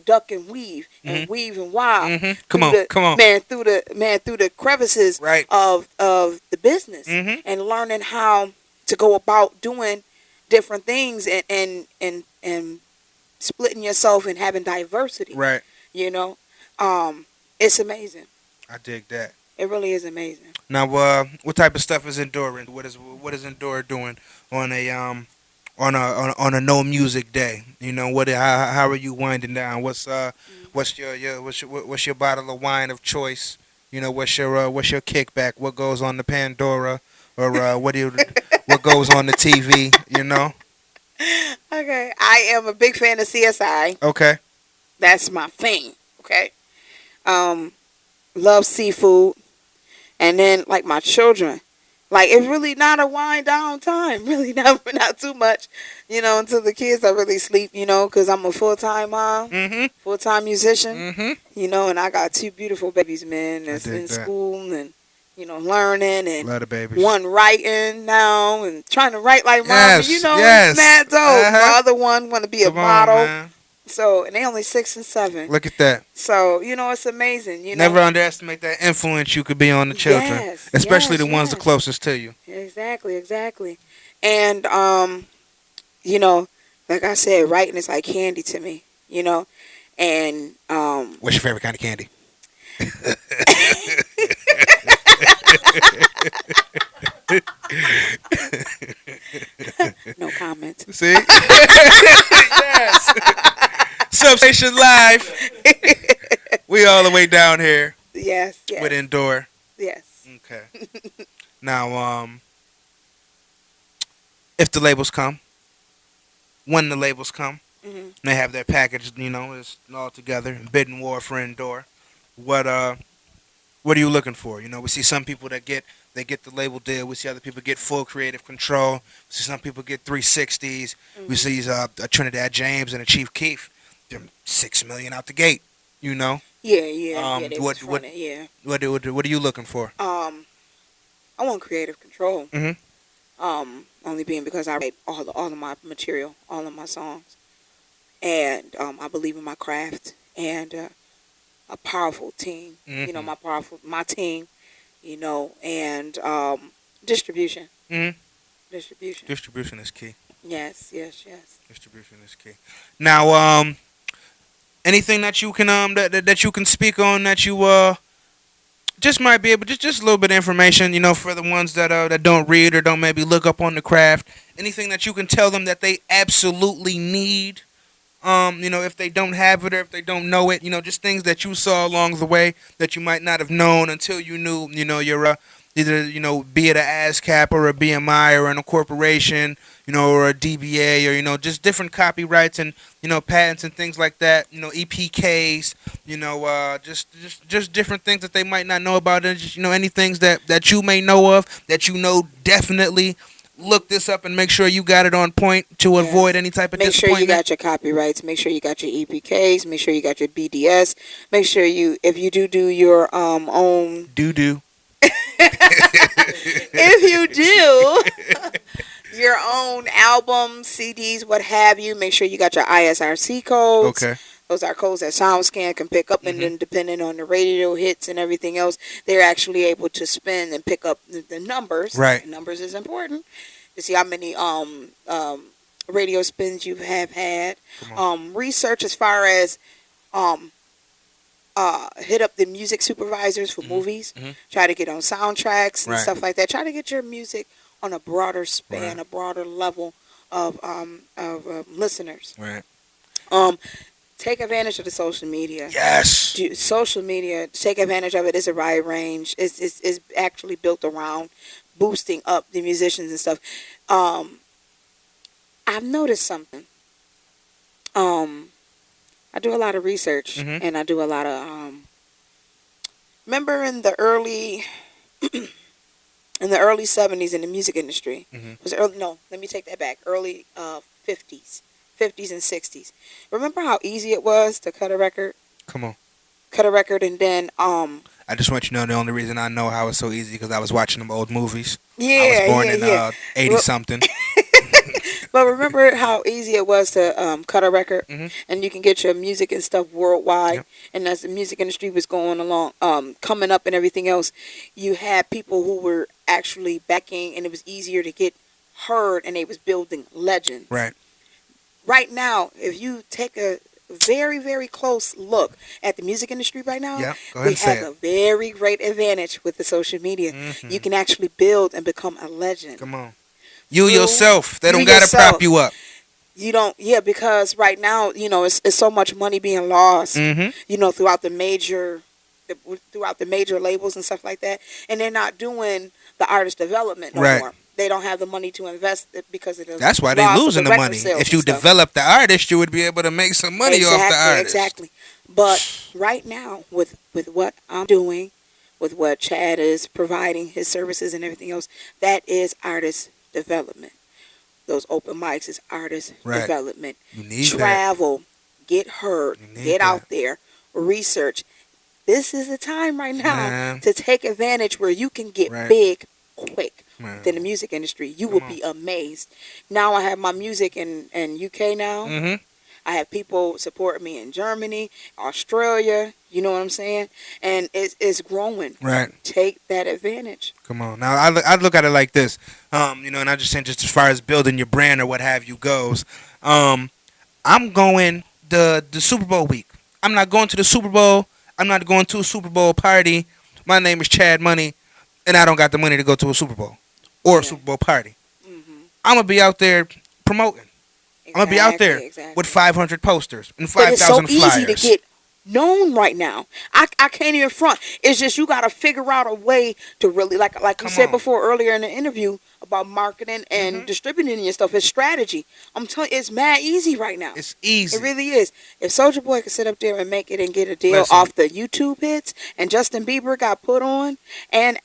[SPEAKER 2] duck
[SPEAKER 1] Hmm.
[SPEAKER 2] and weave and wild
[SPEAKER 1] Hmm. Come
[SPEAKER 2] through
[SPEAKER 1] on,
[SPEAKER 2] the
[SPEAKER 1] come on.
[SPEAKER 2] through the crevices
[SPEAKER 1] Right.
[SPEAKER 2] of the business,
[SPEAKER 1] Hmm.
[SPEAKER 2] and learning how to go about doing different things, and splitting yourself and having diversity.
[SPEAKER 1] Right.
[SPEAKER 2] You know, it's amazing.
[SPEAKER 1] I dig that.
[SPEAKER 2] It really is amazing.
[SPEAKER 1] Now, what type of stuff is Endure? What is Endure doing on a on a no music day? You know, how are you winding down? What's what's your bottle of wine of choice? You know, what's your kickback? What goes on the Pandora, or what goes on the TV? You know.
[SPEAKER 2] Okay, I am a big fan of CSI.
[SPEAKER 1] Okay.
[SPEAKER 2] That's my thing. Okay, um, love seafood. And then like my children, like it's really not a wind down time. Really not too much, until the kids are really sleep. Because I'm a full time mom,
[SPEAKER 1] Mhm.
[SPEAKER 2] full time musician.
[SPEAKER 1] Mhm.
[SPEAKER 2] And I got two beautiful babies, man.
[SPEAKER 1] I
[SPEAKER 2] That's
[SPEAKER 1] dig
[SPEAKER 2] in
[SPEAKER 1] that.
[SPEAKER 2] school and learning, and
[SPEAKER 1] Love the babies.
[SPEAKER 2] one writing now and trying to write like mommy.
[SPEAKER 1] Yes.
[SPEAKER 2] It's
[SPEAKER 1] Yes.
[SPEAKER 2] mad dope.
[SPEAKER 1] Uh huh.
[SPEAKER 2] My other one want to be a
[SPEAKER 1] Come on,
[SPEAKER 2] model.
[SPEAKER 1] man.
[SPEAKER 2] So, and they only 6 and 7.
[SPEAKER 1] Look at that.
[SPEAKER 2] So it's amazing.
[SPEAKER 1] Never underestimate that influence you could be on the children,
[SPEAKER 2] Yes,
[SPEAKER 1] especially the
[SPEAKER 2] yes,
[SPEAKER 1] ones the
[SPEAKER 2] yes.
[SPEAKER 1] closest to you.
[SPEAKER 2] Exactly, exactly. And you know, like I said, writing is like candy to me. And
[SPEAKER 1] What's your favorite kind of candy?
[SPEAKER 2] no comment.
[SPEAKER 1] See? Yes. Substation Live. We all the way down here
[SPEAKER 2] Yes,
[SPEAKER 1] with
[SPEAKER 2] yes,
[SPEAKER 1] Endure.
[SPEAKER 2] yes.
[SPEAKER 1] Okay. Now, if the labels come, when the labels come,
[SPEAKER 2] Hmm.
[SPEAKER 1] they have their package, it's all together, bidding war for Endure. What what are you looking for? We see some people that get the label deal. We see other people get full creative control. We see some people get 360s. We
[SPEAKER 2] Hmm.
[SPEAKER 1] see a Trinidad James and a Chief Keef. They're 6 million out the gate. You know.
[SPEAKER 2] Yeah, yeah, yeah. They was
[SPEAKER 1] What
[SPEAKER 2] fronted. Yeah.
[SPEAKER 1] what are you looking for?
[SPEAKER 2] I want creative control.
[SPEAKER 1] Hmm.
[SPEAKER 2] Only being because I write all of my material, all of my songs, and I believe in my craft, and a powerful team.
[SPEAKER 1] Hmm.
[SPEAKER 2] My team. And distribution.
[SPEAKER 1] Hmm.
[SPEAKER 2] Distribution.
[SPEAKER 1] Distribution is key.
[SPEAKER 2] Yes, yes, yes.
[SPEAKER 1] Distribution is key. Now, anything that you can that you can speak on that you just might be able just a little bit of information, for the ones that don't read or don't maybe look up on the craft. Anything that you can tell them that they absolutely need. If they don't have it or if they don't know it, just things that you saw along the way that you might not have known until you knew, your either, be it a ASCAP or a BMI or an incorporation, or a DBA or, just different copyrights and, patents and things like that, EPKs, just different things that they might not know about and just, any things that you may know of that definitely look this up and make sure you got it on point to avoid
[SPEAKER 2] Yes.
[SPEAKER 1] any type of
[SPEAKER 2] Make sure you
[SPEAKER 1] disappointment.
[SPEAKER 2] got your copyrights. Make sure you got your EPKs. Make sure you got your BDS. Make sure if you do your own,
[SPEAKER 1] Doo doo.
[SPEAKER 2] if you do your own albums, CDs, what have you, make sure you got your ISRC codes.
[SPEAKER 1] Okay.
[SPEAKER 2] Those are codes that SoundScan can pick up, and then depending on the radio hits and everything else, they're actually able to spin and pick up the numbers.
[SPEAKER 1] Right.
[SPEAKER 2] And numbers is important to see how many radio spins you have had. Research as far as um, hit up the music supervisors for movies. Try to get on soundtracks and stuff like that. Try to get your music on a broader span, a broader level of listeners.
[SPEAKER 1] Right.
[SPEAKER 2] Take advantage of the social media.
[SPEAKER 1] Yes.
[SPEAKER 2] Social media, take advantage of it. It's a wide range. It's actually built around boosting up the musicians and stuff. I've noticed something. I do a lot of research, and I do a lot of. Remember in the early 70s in the music industry, was early. No, let me take that back. Early 50s and 60s. Remember how easy it was to cut a record?
[SPEAKER 1] Come on.
[SPEAKER 2] Cut a record, and then
[SPEAKER 1] I just want you to know the only reason I know how it's so easy because I was watching them old movies.
[SPEAKER 2] Yeah,
[SPEAKER 1] I was born in
[SPEAKER 2] yeah.
[SPEAKER 1] 80 something.
[SPEAKER 2] But remember how easy it was to cut a record, and you can get your music and stuff worldwide.
[SPEAKER 1] Yep.
[SPEAKER 2] And as the music industry was going along, coming up and everything else, you had people who were actually backing, and it was easier to get heard, and they was building legends.
[SPEAKER 1] Right.
[SPEAKER 2] Right now, if you take a very, very close look at the music industry right now,
[SPEAKER 1] Yeah, go ahead
[SPEAKER 2] we
[SPEAKER 1] and say
[SPEAKER 2] have
[SPEAKER 1] it.
[SPEAKER 2] a very great advantage with the social media. You can actually build and become a legend.
[SPEAKER 1] Come on. You yourself. They don't
[SPEAKER 2] You
[SPEAKER 1] got to
[SPEAKER 2] yourself.
[SPEAKER 1] prop you up.
[SPEAKER 2] You don't, because right now, it's so much money being lost, throughout the major labels and stuff like that, and they're not doing the artist development no more. They don't have the money to invest it because of the
[SPEAKER 1] That's why they're losing the money. If you develop the artist, you would be able to make some money off the artist.
[SPEAKER 2] Exactly. But right now, with what I'm doing, with what Chad is providing, his services and everything else, that is artist development. Those open mics is artist development.
[SPEAKER 1] You need
[SPEAKER 2] travel, get heard, get out there, research. This is the time right now to take advantage where you can get big quick. Within the music industry, you will be amazed. Now I have my music in UK now. I have people supporting me in Germany, Australia. You know what I'm saying? And it's growing.
[SPEAKER 1] Right.
[SPEAKER 2] Take that advantage.
[SPEAKER 1] Come on. Now I look at it like this. And I just saying, just as far as building your brand or what have you goes. I'm going the Super Bowl week. I'm not going to the Super Bowl. I'm not going to a Super Bowl party. My name is Chad Money, and I don't got the money to go to a Super Bowl or a Super Bowl party. I'm going to be out there promoting. I'm going to be out there with 500 posters and 5,000 flyers.
[SPEAKER 2] It's so easy to get known right now. I can't even front. It's just you got to figure out a way to really, like you said before earlier in the interview about marketing and distributing your stuff. It's strategy. I'm telling you, it's mad easy right now.
[SPEAKER 1] It's easy.
[SPEAKER 2] It really is. If Soulja Boy could sit up there and make it and get a deal off the YouTube hits, and Justin Bieber got put on, and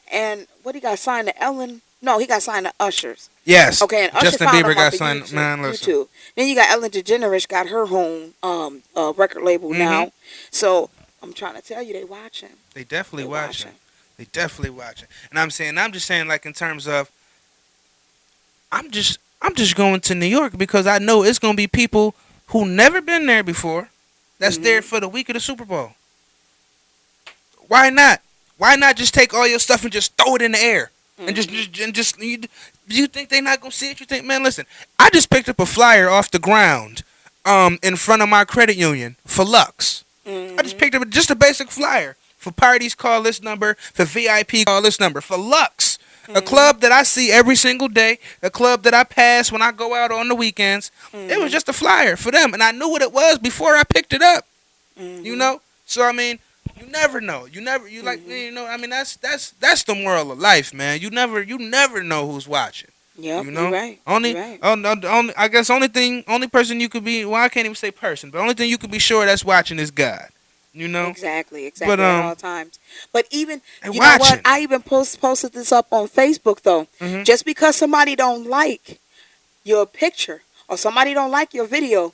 [SPEAKER 2] what he got signed to Ellen. No, he got signed to Ushers.
[SPEAKER 1] Yes.
[SPEAKER 2] Okay, and Usher
[SPEAKER 1] Justin
[SPEAKER 2] found
[SPEAKER 1] Bieber
[SPEAKER 2] him
[SPEAKER 1] got
[SPEAKER 2] off of
[SPEAKER 1] signed. Man, listen.
[SPEAKER 2] YouTube. Then you got Ellen DeGeneres got her own record label now. So I'm trying to tell you, they watching.
[SPEAKER 1] They definitely watching. They definitely watching. And I'm just saying, like in terms of, I'm just going to New York because I know it's gonna be people who never been there before, that's there for the week of the Super Bowl. Why not? Why not just take all your stuff and just throw it in the air? And just you think they not gonna see it? You think, man, listen, I just picked up a flyer off the ground, in front of my credit union for Lux. I just picked up just a basic flyer for parties. Call this number. For VIP, call this number. For Lux, a club that I see every single day, a club that I pass when I go out on the weekends. It was just a flyer for them, and I knew what it was before I picked it up. So I mean. You never know. I mean, that's the moral of life, man. You never know who's watching.
[SPEAKER 2] Yeah, you're right.
[SPEAKER 1] Only I guess only person you could be. Well, I can't even say person, but only thing you could be sure that's watching is God.
[SPEAKER 2] Exactly.
[SPEAKER 1] But,
[SPEAKER 2] at all times. But even know what? I even posted this up on Facebook though. Just because somebody don't like your picture or somebody don't like your video.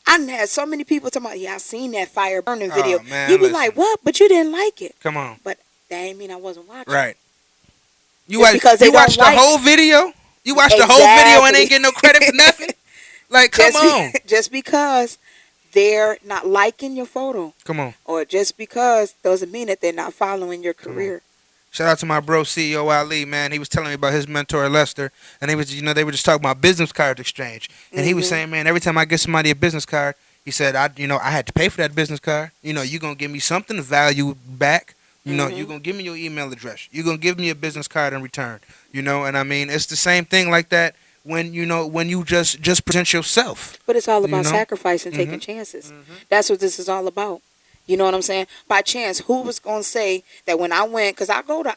[SPEAKER 2] I had so many people talking about, I seen that fire burning video.
[SPEAKER 1] Man,
[SPEAKER 2] You be like, what? But you didn't like it.
[SPEAKER 1] Come on.
[SPEAKER 2] But that ain't mean I wasn't watching.
[SPEAKER 1] Right. You
[SPEAKER 2] watched
[SPEAKER 1] the whole video? You watched the whole video and ain't getting no credit for nothing? Like, come on.
[SPEAKER 2] Just because they're not liking your photo,
[SPEAKER 1] Come on.
[SPEAKER 2] or just because doesn't mean that they're not following your
[SPEAKER 1] Come on.
[SPEAKER 2] career.
[SPEAKER 1] Shout out to my bro CEO Ali, man. He was telling me about his mentor Lester, and he was, they were just talking about business card exchange, and he was
[SPEAKER 2] Mhm.
[SPEAKER 1] saying, man, every time I get somebody a business card, he said, I had to pay for that business card. You gonna give me something of value back. You
[SPEAKER 2] Mhm.
[SPEAKER 1] gonna give me your email address. You gonna give me a business card in return. And I mean, it's the same thing like that when when you just present yourself.
[SPEAKER 2] But it's all
[SPEAKER 1] You
[SPEAKER 2] about
[SPEAKER 1] know.
[SPEAKER 2] sacrifice and taking
[SPEAKER 1] Mhm.
[SPEAKER 2] chances.
[SPEAKER 1] Mhm.
[SPEAKER 2] That's what this is all about. You know what I'm saying? By chance, who was going to say that when I went, because I go to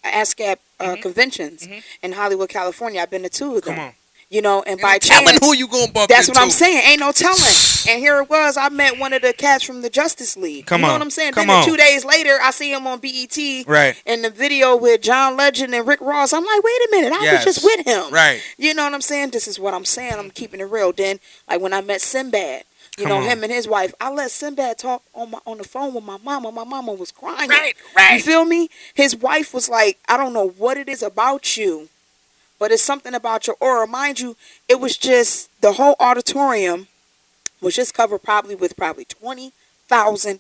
[SPEAKER 2] ASCAP
[SPEAKER 1] Mhm.
[SPEAKER 2] conventions
[SPEAKER 1] Mhm.
[SPEAKER 2] in Hollywood, California. I've been to two of
[SPEAKER 1] Come
[SPEAKER 2] them.
[SPEAKER 1] on.
[SPEAKER 2] And
[SPEAKER 1] Ain't no
[SPEAKER 2] by
[SPEAKER 1] telling who
[SPEAKER 2] chance,
[SPEAKER 1] you gonna bump
[SPEAKER 2] that's what I'm
[SPEAKER 1] into.
[SPEAKER 2] saying. Ain't no telling. And here it was. I met one of the cats from the Justice League. You
[SPEAKER 1] Come
[SPEAKER 2] know what
[SPEAKER 1] on.
[SPEAKER 2] I'm saying?
[SPEAKER 1] Come
[SPEAKER 2] Then
[SPEAKER 1] on.
[SPEAKER 2] 2 days later, I see him on BET
[SPEAKER 1] Right.
[SPEAKER 2] in the video with John Legend and Rick Ross. I'm like, wait a minute. I was just
[SPEAKER 1] Yes.
[SPEAKER 2] with him.
[SPEAKER 1] Right.
[SPEAKER 2] You know what I'm saying? This is what I'm saying. I'm keeping it real. Then, like when I met Sinbad,
[SPEAKER 1] Come on.
[SPEAKER 2] him and his wife, I let Sinbad talk on the phone with my mama. My mama was crying.
[SPEAKER 1] Right.
[SPEAKER 2] You
[SPEAKER 1] Right.
[SPEAKER 2] feel me? His wife was like, I don't know what it is about you, but it's something about your aura. Mind you, it was just the whole auditorium was just covered with probably 20,000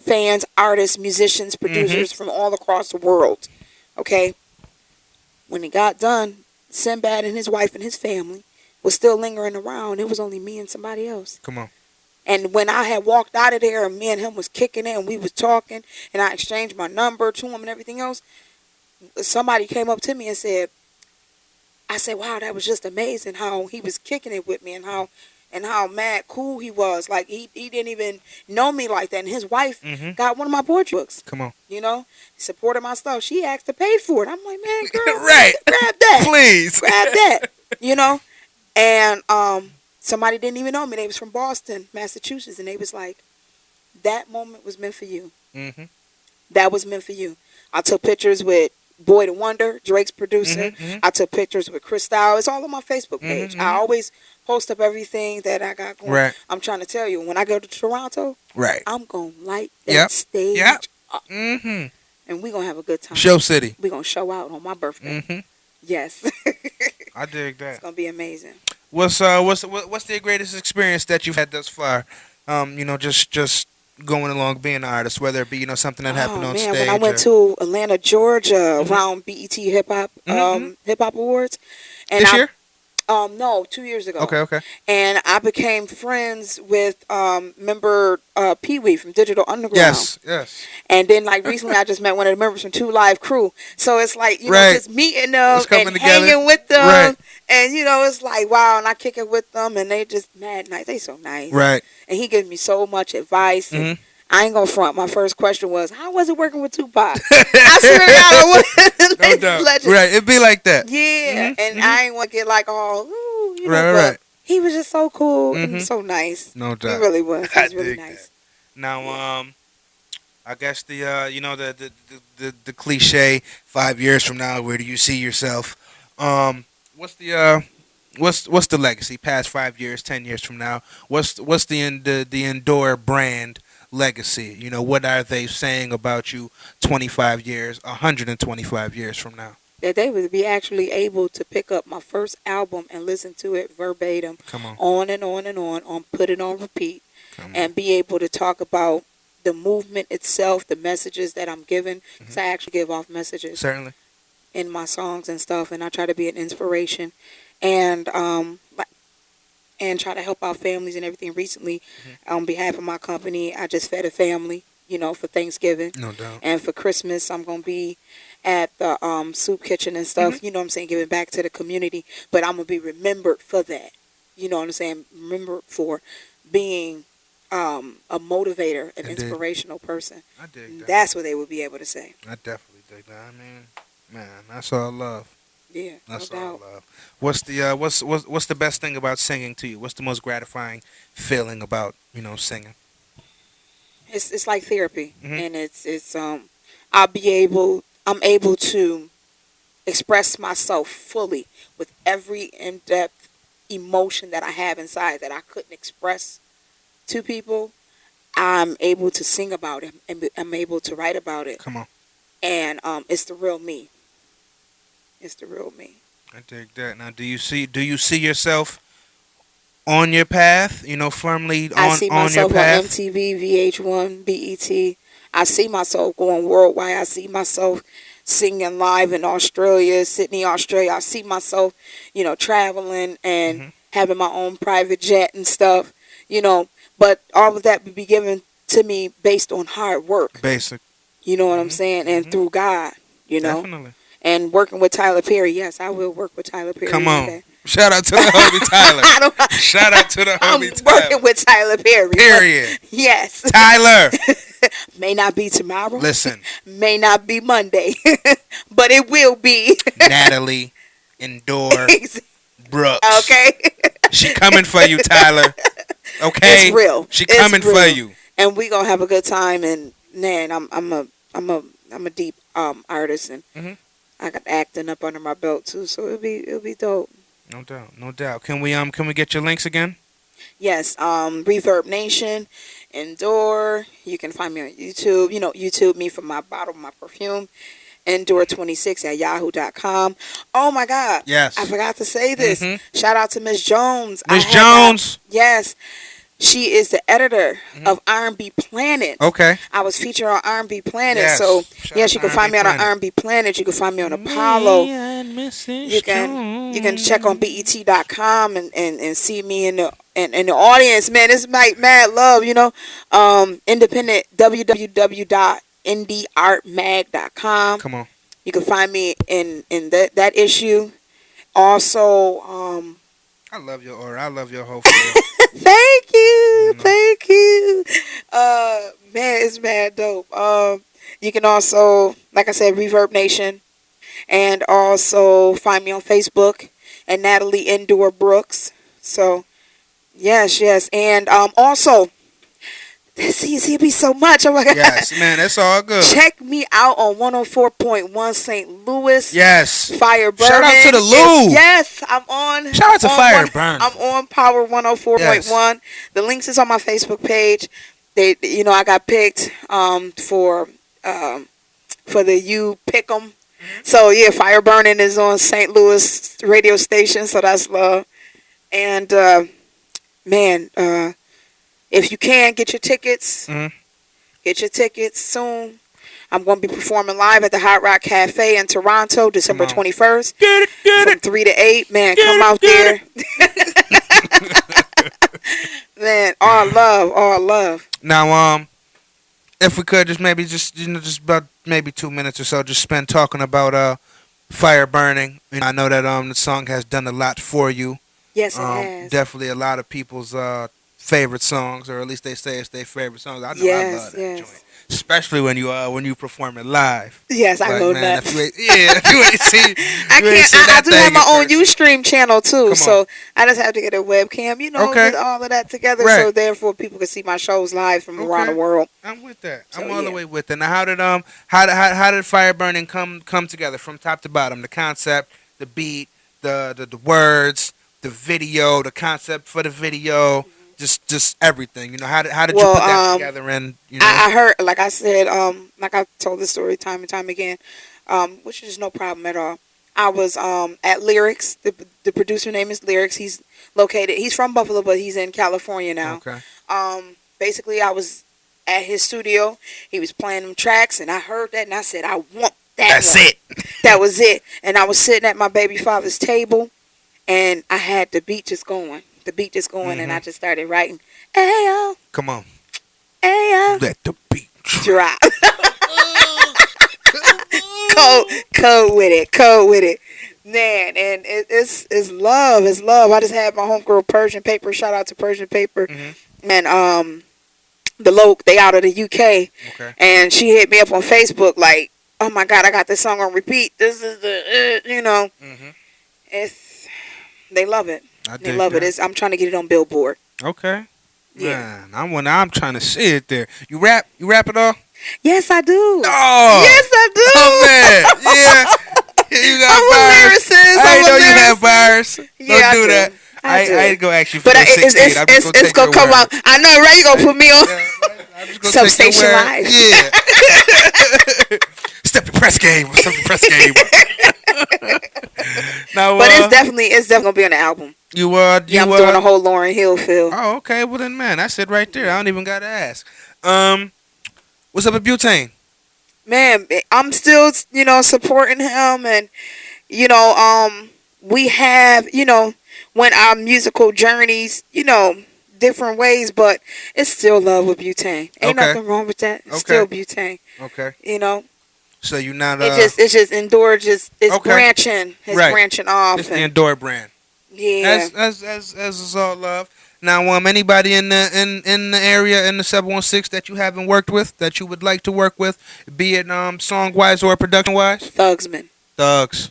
[SPEAKER 2] fans, artists, musicians,
[SPEAKER 1] Mhm.
[SPEAKER 2] producers from all across the world. Okay? When it got done, Sinbad and his wife and his family was still lingering around. It was only me and somebody else.
[SPEAKER 1] Come on.
[SPEAKER 2] And when I had walked out of there and me and him was kicking it and we was talking and I exchanged my number to him and everything else, somebody came up to me and said, I said, wow, that was just amazing how he was kicking it with me and how mad cool he was. Like he didn't even know me like that. And his wife
[SPEAKER 1] Mhm.
[SPEAKER 2] got one of my poetry books.
[SPEAKER 1] Come on.
[SPEAKER 2] Supported my stuff. She asked to pay for it. I'm like, man, girl,
[SPEAKER 1] Right.
[SPEAKER 2] grab that.
[SPEAKER 1] Please.
[SPEAKER 2] Grab that. You know? And somebody didn't even know me. They was from Boston, Massachusetts, and they was like, that moment was meant for you.
[SPEAKER 1] Mhm.
[SPEAKER 2] That was meant for you. I took pictures with Boy the Wonder, Drake's producer.
[SPEAKER 1] Mhm. Mhm.
[SPEAKER 2] I took pictures with Cristal. It's all on my Facebook
[SPEAKER 1] Mhm.
[SPEAKER 2] page. I
[SPEAKER 1] Mhm.
[SPEAKER 2] always post up everything that I got going.
[SPEAKER 1] Right.
[SPEAKER 2] I'm trying to tell you, when I go to Toronto,
[SPEAKER 1] Right.
[SPEAKER 2] I'm going to light that
[SPEAKER 1] Yep. Yep.
[SPEAKER 2] stage up.
[SPEAKER 1] Mhm.
[SPEAKER 2] And we're going to have a good time.
[SPEAKER 1] Show City.
[SPEAKER 2] We're going to show out on my birthday.
[SPEAKER 1] Mhm.
[SPEAKER 2] Yes.
[SPEAKER 1] I dig
[SPEAKER 2] It's
[SPEAKER 1] that.
[SPEAKER 2] going to be amazing.
[SPEAKER 1] What's the greatest experience that you've had thus far? Just going along being an artist, whether it be something that happened
[SPEAKER 2] Oh
[SPEAKER 1] on
[SPEAKER 2] man, when I
[SPEAKER 1] stage
[SPEAKER 2] went
[SPEAKER 1] or.
[SPEAKER 2] to Atlanta, Georgia,
[SPEAKER 1] Mhm.
[SPEAKER 2] around BET
[SPEAKER 1] Mhm. Mhm.
[SPEAKER 2] Hip Hop Awards, and
[SPEAKER 1] This
[SPEAKER 2] I
[SPEAKER 1] year?
[SPEAKER 2] no, 2 years ago,
[SPEAKER 1] Okay. Okay.
[SPEAKER 2] and I became friends with member Pee Wee from Digital Underground,
[SPEAKER 1] Yes. Yes.
[SPEAKER 2] and then like recently I just met one of the members from Two Live Crew. So it's like
[SPEAKER 1] Right.
[SPEAKER 2] just meeting them
[SPEAKER 1] It's
[SPEAKER 2] and
[SPEAKER 1] coming together.
[SPEAKER 2] hanging with
[SPEAKER 1] Right.
[SPEAKER 2] them, and it's like wow, and I kick it with them, and they just mad nice. They so nice,
[SPEAKER 1] Right.
[SPEAKER 2] and he gives me so much advice and.
[SPEAKER 1] Mhm.
[SPEAKER 2] I ain't gonna front. My first question was, "How was it working with Tupac?" I swear to God, I was
[SPEAKER 1] No
[SPEAKER 2] this
[SPEAKER 1] doubt.
[SPEAKER 2] legend.
[SPEAKER 1] Right. It be like that.
[SPEAKER 2] Yeah,
[SPEAKER 1] Mhm.
[SPEAKER 2] and
[SPEAKER 1] Mhm.
[SPEAKER 2] I ain't want to get like all, ooh,
[SPEAKER 1] Right. Right.
[SPEAKER 2] but
[SPEAKER 1] Right.
[SPEAKER 2] he was just so cool and
[SPEAKER 1] Mhm.
[SPEAKER 2] so nice.
[SPEAKER 1] No
[SPEAKER 2] He
[SPEAKER 1] doubt.
[SPEAKER 2] really was. He
[SPEAKER 1] I
[SPEAKER 2] was really
[SPEAKER 1] dig that.
[SPEAKER 2] nice.
[SPEAKER 1] Now,
[SPEAKER 2] Yeah.
[SPEAKER 1] I guess the cliche 5 years from now, where do you see yourself? What's the legacy past 5 years, 10 years from now? What's the Endure brand legacy? What are they saying about you 25 years, 125 years from now?
[SPEAKER 2] That they would be actually able to pick up my first album and listen to it verbatim,
[SPEAKER 1] Come on,
[SPEAKER 2] on and on and on put it on repeat,
[SPEAKER 1] come on.
[SPEAKER 2] and be able to talk about the movement itself, the messages that I'm giving, because
[SPEAKER 1] Hmm.
[SPEAKER 2] I actually give off messages
[SPEAKER 1] Certainly.
[SPEAKER 2] in my songs and stuff, and I try to be an inspiration, and try to help out families and everything. Recently,
[SPEAKER 1] Hmm.
[SPEAKER 2] on behalf of my company, I just fed a family, for Thanksgiving.
[SPEAKER 1] No doubt.
[SPEAKER 2] And for Christmas, I'm going to be at the soup kitchen and
[SPEAKER 1] Hmm.
[SPEAKER 2] stuff, what I'm saying, giving back to the community. But I'm going to be remembered for that. You know what I'm saying? Remembered for being a motivator, an
[SPEAKER 1] Indeed.
[SPEAKER 2] inspirational person.
[SPEAKER 1] I dig that.
[SPEAKER 2] That's what they would be able to say.
[SPEAKER 1] I definitely dig that. I mean, man, that's all love.
[SPEAKER 2] Yeah, no
[SPEAKER 1] That's all
[SPEAKER 2] doubt.
[SPEAKER 1] love. What's the best thing about singing to you? What's the most gratifying feeling about singing?
[SPEAKER 2] It's like therapy,
[SPEAKER 1] Hmm.
[SPEAKER 2] and I'm able to express myself fully with every in-depth emotion that I have inside that I couldn't express to people. I'm able to sing about it and I'm able to write about it,
[SPEAKER 1] Come on,
[SPEAKER 2] and it's the real me. It's the real me.
[SPEAKER 1] I dig that. Now, do you see yourself on your path, you know, firmly
[SPEAKER 2] I see
[SPEAKER 1] on your
[SPEAKER 2] myself on
[SPEAKER 1] path.
[SPEAKER 2] MTV, VH1, BET. I see myself going worldwide. I see myself singing live in Australia, Sydney, Australia. I see myself, traveling and
[SPEAKER 1] Hmm.
[SPEAKER 2] having my own private jet and stuff, you know. But all of that would be given to me based on hard work.
[SPEAKER 1] Basic.
[SPEAKER 2] You know what I'm
[SPEAKER 1] Hmm.
[SPEAKER 2] saying? And
[SPEAKER 1] Hmm.
[SPEAKER 2] through God, you know.
[SPEAKER 1] Definitely.
[SPEAKER 2] And working with Tyler Perry. Yes, I will work with Tyler Perry
[SPEAKER 1] Come
[SPEAKER 2] one
[SPEAKER 1] on.
[SPEAKER 2] day.
[SPEAKER 1] Shout out to the homie Tyler.
[SPEAKER 2] I don't.
[SPEAKER 1] Shout out to the
[SPEAKER 2] I'm
[SPEAKER 1] homie
[SPEAKER 2] working
[SPEAKER 1] Tyler.
[SPEAKER 2] with Tyler Perry, but
[SPEAKER 1] Period.
[SPEAKER 2] yes,
[SPEAKER 1] Tyler.
[SPEAKER 2] may not be tomorrow,
[SPEAKER 1] Listen,
[SPEAKER 2] may not be Monday, but it will be.
[SPEAKER 1] Natalie, Endure, Brooks.
[SPEAKER 2] Okay,
[SPEAKER 1] She coming for you, Tyler.
[SPEAKER 2] it's
[SPEAKER 1] Okay?
[SPEAKER 2] real.
[SPEAKER 1] She
[SPEAKER 2] It's
[SPEAKER 1] coming for
[SPEAKER 2] real,
[SPEAKER 1] you.
[SPEAKER 2] and we gonna have a good time. And man, I'm a deep artist, and
[SPEAKER 1] Hmm.
[SPEAKER 2] I got acting up under my belt too, so it'll be dope.
[SPEAKER 1] No doubt. No doubt. Can we get your links again?
[SPEAKER 2] Yes, Reverb Nation, Endure. You can find me on YouTube. YouTube me for my bottle, my perfume. Endure26 at yahoo.com. Oh my God. I
[SPEAKER 1] Yes.
[SPEAKER 2] forgot to say this.
[SPEAKER 1] Hmm.
[SPEAKER 2] Shout out to Miss Jones.
[SPEAKER 1] Miss Jones.
[SPEAKER 2] Yes, she is the editor
[SPEAKER 1] Hmm.
[SPEAKER 2] of R&B Planet.
[SPEAKER 1] Okay.
[SPEAKER 2] I was featured on R&B Planet. So,
[SPEAKER 1] Yes. Shout out
[SPEAKER 2] yes,
[SPEAKER 1] to
[SPEAKER 2] you can
[SPEAKER 1] R&B
[SPEAKER 2] find me on
[SPEAKER 1] Planet.
[SPEAKER 2] R&B Planet. You can find me on Apollo.
[SPEAKER 1] Me and
[SPEAKER 2] You
[SPEAKER 1] Mrs.
[SPEAKER 2] can check on
[SPEAKER 1] Jones.
[SPEAKER 2] bet.com and see me in the audience. Man, it's mad love, independent www.indieartmag.com.
[SPEAKER 1] Come on.
[SPEAKER 2] You can find me in that issue. Also,
[SPEAKER 1] I love your aura. I love your whole feel.
[SPEAKER 2] thank you,
[SPEAKER 1] You know.
[SPEAKER 2] thank you. Man, it's mad dope. You can also, like I said, Reverb Nation, and also find me on Facebook and Natalie Endure Brooks. So yes, and also, see, it'd be so much. Oh my God.
[SPEAKER 1] Yes, man. It's all good.
[SPEAKER 2] Check me out on 104.1 St. Louis.
[SPEAKER 1] Yes.
[SPEAKER 2] Fire Burning.
[SPEAKER 1] Shout out to the Lou.
[SPEAKER 2] Yes, I'm on.
[SPEAKER 1] Shout out to
[SPEAKER 2] on
[SPEAKER 1] Fire
[SPEAKER 2] one,
[SPEAKER 1] Burn.
[SPEAKER 2] I'm on Power
[SPEAKER 1] Yes.
[SPEAKER 2] 104.1. The links is on my Facebook page. I got picked um, for the You Pick 'em. So yeah, Fire Burning is on St. Louis radio station. So that's love. And man, if you can get your tickets,
[SPEAKER 1] Hmm.
[SPEAKER 2] get your tickets soon. I'm going to be performing live at the Hot Rock Cafe in Toronto,
[SPEAKER 1] Come
[SPEAKER 2] December
[SPEAKER 1] on.
[SPEAKER 2] 21st
[SPEAKER 1] Get it. Get
[SPEAKER 2] from
[SPEAKER 1] it.
[SPEAKER 2] 3 to 8. Man,
[SPEAKER 1] Get
[SPEAKER 2] come
[SPEAKER 1] it.
[SPEAKER 2] out
[SPEAKER 1] Get
[SPEAKER 2] there. Man, all love, all love.
[SPEAKER 1] Now, if we could just maybe just about maybe 2 minutes or so, just spend talking about fire burning. I know that the song has done a lot for you.
[SPEAKER 2] Yes, it has.
[SPEAKER 1] Definitely a lot of people's favorite songs, or at least they say it's their favorite songs. I know I love
[SPEAKER 2] Yes,
[SPEAKER 1] that
[SPEAKER 2] yes.
[SPEAKER 1] joint, especially when you perform it live.
[SPEAKER 2] Yes, I
[SPEAKER 1] Like
[SPEAKER 2] go
[SPEAKER 1] man, if
[SPEAKER 2] nuts.
[SPEAKER 1] you ain't, yeah, if you ain't seen
[SPEAKER 2] I
[SPEAKER 1] you ain't
[SPEAKER 2] can't.
[SPEAKER 1] seen
[SPEAKER 2] I
[SPEAKER 1] that
[SPEAKER 2] do
[SPEAKER 1] thing
[SPEAKER 2] have my
[SPEAKER 1] in
[SPEAKER 2] own
[SPEAKER 1] person.
[SPEAKER 2] UStream channel too,
[SPEAKER 1] Come on.
[SPEAKER 2] so I just have to get a webcam,
[SPEAKER 1] Okay.
[SPEAKER 2] with all of that together,
[SPEAKER 1] Right.
[SPEAKER 2] so therefore people can see my shows live from around the
[SPEAKER 1] Okay.
[SPEAKER 2] world.
[SPEAKER 1] I'm with that.
[SPEAKER 2] So
[SPEAKER 1] I'm all the
[SPEAKER 2] yeah.
[SPEAKER 1] way with it. Now, how did fire burning come together from top to bottom? The concept, the beat, the words, the video, the concept for the video, just everything. How did you
[SPEAKER 2] Well,
[SPEAKER 1] put that together? And
[SPEAKER 2] I heard, like I said, like I told this story time and time again, which is no problem at all. I was at Lyrics. The producer name is Lyrics. He's from Buffalo, but he's in California now.
[SPEAKER 1] okay,
[SPEAKER 2] Basically, I was at his studio. He was playing them tracks, and I heard that, and I said, I want that
[SPEAKER 1] that's
[SPEAKER 2] one.
[SPEAKER 1] it.
[SPEAKER 2] That was it. And I was sitting at my baby father's table, and I had the beat just going. And I just started writing. Ayo,
[SPEAKER 1] Come on,
[SPEAKER 2] ayo,
[SPEAKER 1] let the beat drop.
[SPEAKER 2] drop. Code with it, man. And it's love, it's love. I just had my homegirl Persian Paper. Shout out to Persian Paper,
[SPEAKER 1] Mhm.
[SPEAKER 2] and they out of the UK,
[SPEAKER 1] Okay.
[SPEAKER 2] and she hit me up on Facebook like, oh my God, I got this song on repeat. This is
[SPEAKER 1] Mhm.
[SPEAKER 2] it's they love it.
[SPEAKER 1] I
[SPEAKER 2] They
[SPEAKER 1] dig
[SPEAKER 2] love
[SPEAKER 1] that.
[SPEAKER 2] it. I'm trying to get it on Billboard.
[SPEAKER 1] Okay.
[SPEAKER 2] Yeah.
[SPEAKER 1] Man, I'm trying to see it there. You rap at all?
[SPEAKER 2] Yes, I do.
[SPEAKER 1] Oh.
[SPEAKER 2] Yes, I do.
[SPEAKER 1] Oh man, yeah. You got
[SPEAKER 2] I'm a
[SPEAKER 1] bars.
[SPEAKER 2] lyricist.
[SPEAKER 1] I
[SPEAKER 2] I'm
[SPEAKER 1] know
[SPEAKER 2] a
[SPEAKER 1] you have
[SPEAKER 2] lyricist.
[SPEAKER 1] bars.
[SPEAKER 2] Yeah,
[SPEAKER 1] Don't
[SPEAKER 2] I
[SPEAKER 1] do
[SPEAKER 2] do.
[SPEAKER 1] that.
[SPEAKER 2] I do.
[SPEAKER 1] I ain't gonna ask you for
[SPEAKER 2] But
[SPEAKER 1] no 16. I'm just gonna
[SPEAKER 2] it's
[SPEAKER 1] take
[SPEAKER 2] gonna
[SPEAKER 1] your
[SPEAKER 2] come
[SPEAKER 1] word.
[SPEAKER 2] out. I know, right? You gonna put me on
[SPEAKER 1] Yeah, I'm just gonna take
[SPEAKER 2] Substation
[SPEAKER 1] your word.
[SPEAKER 2] Live.
[SPEAKER 1] Yeah. Step your press game. Step your press game. Now,
[SPEAKER 2] But it's definitely gonna be on the album. Yeah,
[SPEAKER 1] you
[SPEAKER 2] I'm doing a whole Lauryn Hill feel.
[SPEAKER 1] Oh, okay. Well then, man, that's it right there. I don't even gotta ask. Um, what's up with butane?
[SPEAKER 2] Man, I'm still, supporting him, and we have, went our musical journeys, different ways, but it's still love with butane. Ain't
[SPEAKER 1] Okay.
[SPEAKER 2] nothing wrong with that. It's
[SPEAKER 1] Okay.
[SPEAKER 2] still butane.
[SPEAKER 1] Okay.
[SPEAKER 2] You know,
[SPEAKER 1] So you not
[SPEAKER 2] it's just NDure, just it's
[SPEAKER 1] okay.
[SPEAKER 2] branching, it's
[SPEAKER 1] Right.
[SPEAKER 2] branching
[SPEAKER 1] It's
[SPEAKER 2] off,
[SPEAKER 1] the
[SPEAKER 2] and
[SPEAKER 1] Endure brand.
[SPEAKER 2] yeah,
[SPEAKER 1] As is all love. Now, anybody in the area in the 716 that you haven't worked with that you would like to work with, be it song wise or production wise,
[SPEAKER 2] Thugsman,
[SPEAKER 1] Thugs,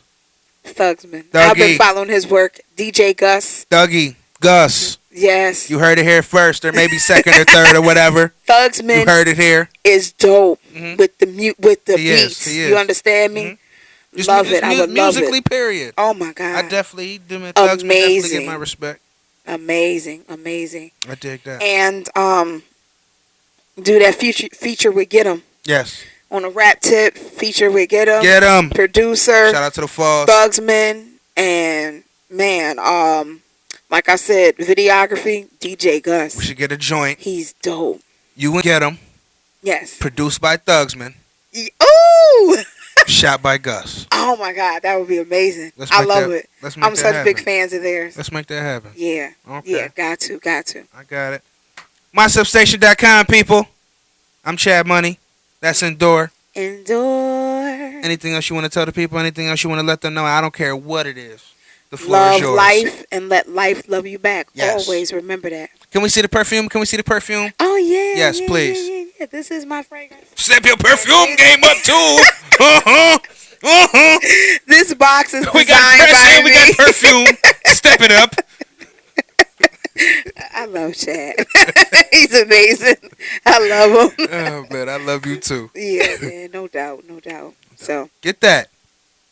[SPEAKER 2] Thugsman. I've been
[SPEAKER 1] Dougie,
[SPEAKER 2] following his work. DJ Gus,
[SPEAKER 1] Dougie, Gus.
[SPEAKER 2] yes,
[SPEAKER 1] You heard it here first, or maybe second or third or whatever. You
[SPEAKER 2] Thugsman
[SPEAKER 1] heard it here.
[SPEAKER 2] is dope
[SPEAKER 1] Hmm.
[SPEAKER 2] with the
[SPEAKER 1] He is.
[SPEAKER 2] beats.
[SPEAKER 1] He
[SPEAKER 2] You
[SPEAKER 1] is.
[SPEAKER 2] understand
[SPEAKER 1] Hmm.
[SPEAKER 2] me? Love it. I would love
[SPEAKER 1] Musically,
[SPEAKER 2] it.
[SPEAKER 1] period.
[SPEAKER 2] Oh my
[SPEAKER 1] I
[SPEAKER 2] god,
[SPEAKER 1] definitely, them and Thugs man definitely get my
[SPEAKER 2] amazing,
[SPEAKER 1] respect.
[SPEAKER 2] amazing.
[SPEAKER 1] I dig that.
[SPEAKER 2] And do that feature with Get 'em
[SPEAKER 1] Yes.
[SPEAKER 2] on a rap tip. Feature with Get 'em,
[SPEAKER 1] Get 'em.
[SPEAKER 2] producer
[SPEAKER 1] Shout out to the Falls.
[SPEAKER 2] Thugsman, and man, like I said, videography DJ
[SPEAKER 1] We
[SPEAKER 2] Gus.
[SPEAKER 1] should get a joint.
[SPEAKER 2] He's dope.
[SPEAKER 1] You and Get 'em.
[SPEAKER 2] Yes.
[SPEAKER 1] Produced by Thugsman.
[SPEAKER 2] Ooh.
[SPEAKER 1] Shot by Gus.
[SPEAKER 2] Oh my god, that would be amazing.
[SPEAKER 1] Let's
[SPEAKER 2] I
[SPEAKER 1] make
[SPEAKER 2] love
[SPEAKER 1] that-
[SPEAKER 2] it.
[SPEAKER 1] Let's make
[SPEAKER 2] I'm
[SPEAKER 1] that
[SPEAKER 2] such
[SPEAKER 1] happen.
[SPEAKER 2] big fans of theirs.
[SPEAKER 1] Let's make that happen.
[SPEAKER 2] Yeah.
[SPEAKER 1] Okay.
[SPEAKER 2] Yeah, got to.
[SPEAKER 1] I got it. MySubstation.com, people. I'm Chad Money. That's Endure.
[SPEAKER 2] Endure.
[SPEAKER 1] Anything else you want to tell the people? Anything else you want to let them know? I don't care what it is. The floor is
[SPEAKER 2] Love
[SPEAKER 1] yours.
[SPEAKER 2] life and let life love you back.
[SPEAKER 1] Yes.
[SPEAKER 2] Always remember that.
[SPEAKER 1] Can we see the perfume? Can we see the perfume?
[SPEAKER 2] Oh yeah.
[SPEAKER 1] Yes,
[SPEAKER 2] yeah,
[SPEAKER 1] please.
[SPEAKER 2] Yeah. This is my fragrance.
[SPEAKER 1] Step your perfume game up too.
[SPEAKER 2] This box is
[SPEAKER 1] We got
[SPEAKER 2] designed
[SPEAKER 1] press
[SPEAKER 2] by
[SPEAKER 1] and we
[SPEAKER 2] me.
[SPEAKER 1] got perfume. Step it up.
[SPEAKER 2] I love Chad. He's amazing. I love him.
[SPEAKER 1] Oh man, I love you too.
[SPEAKER 2] Yeah, man. No doubt. No doubt. So
[SPEAKER 1] Get that.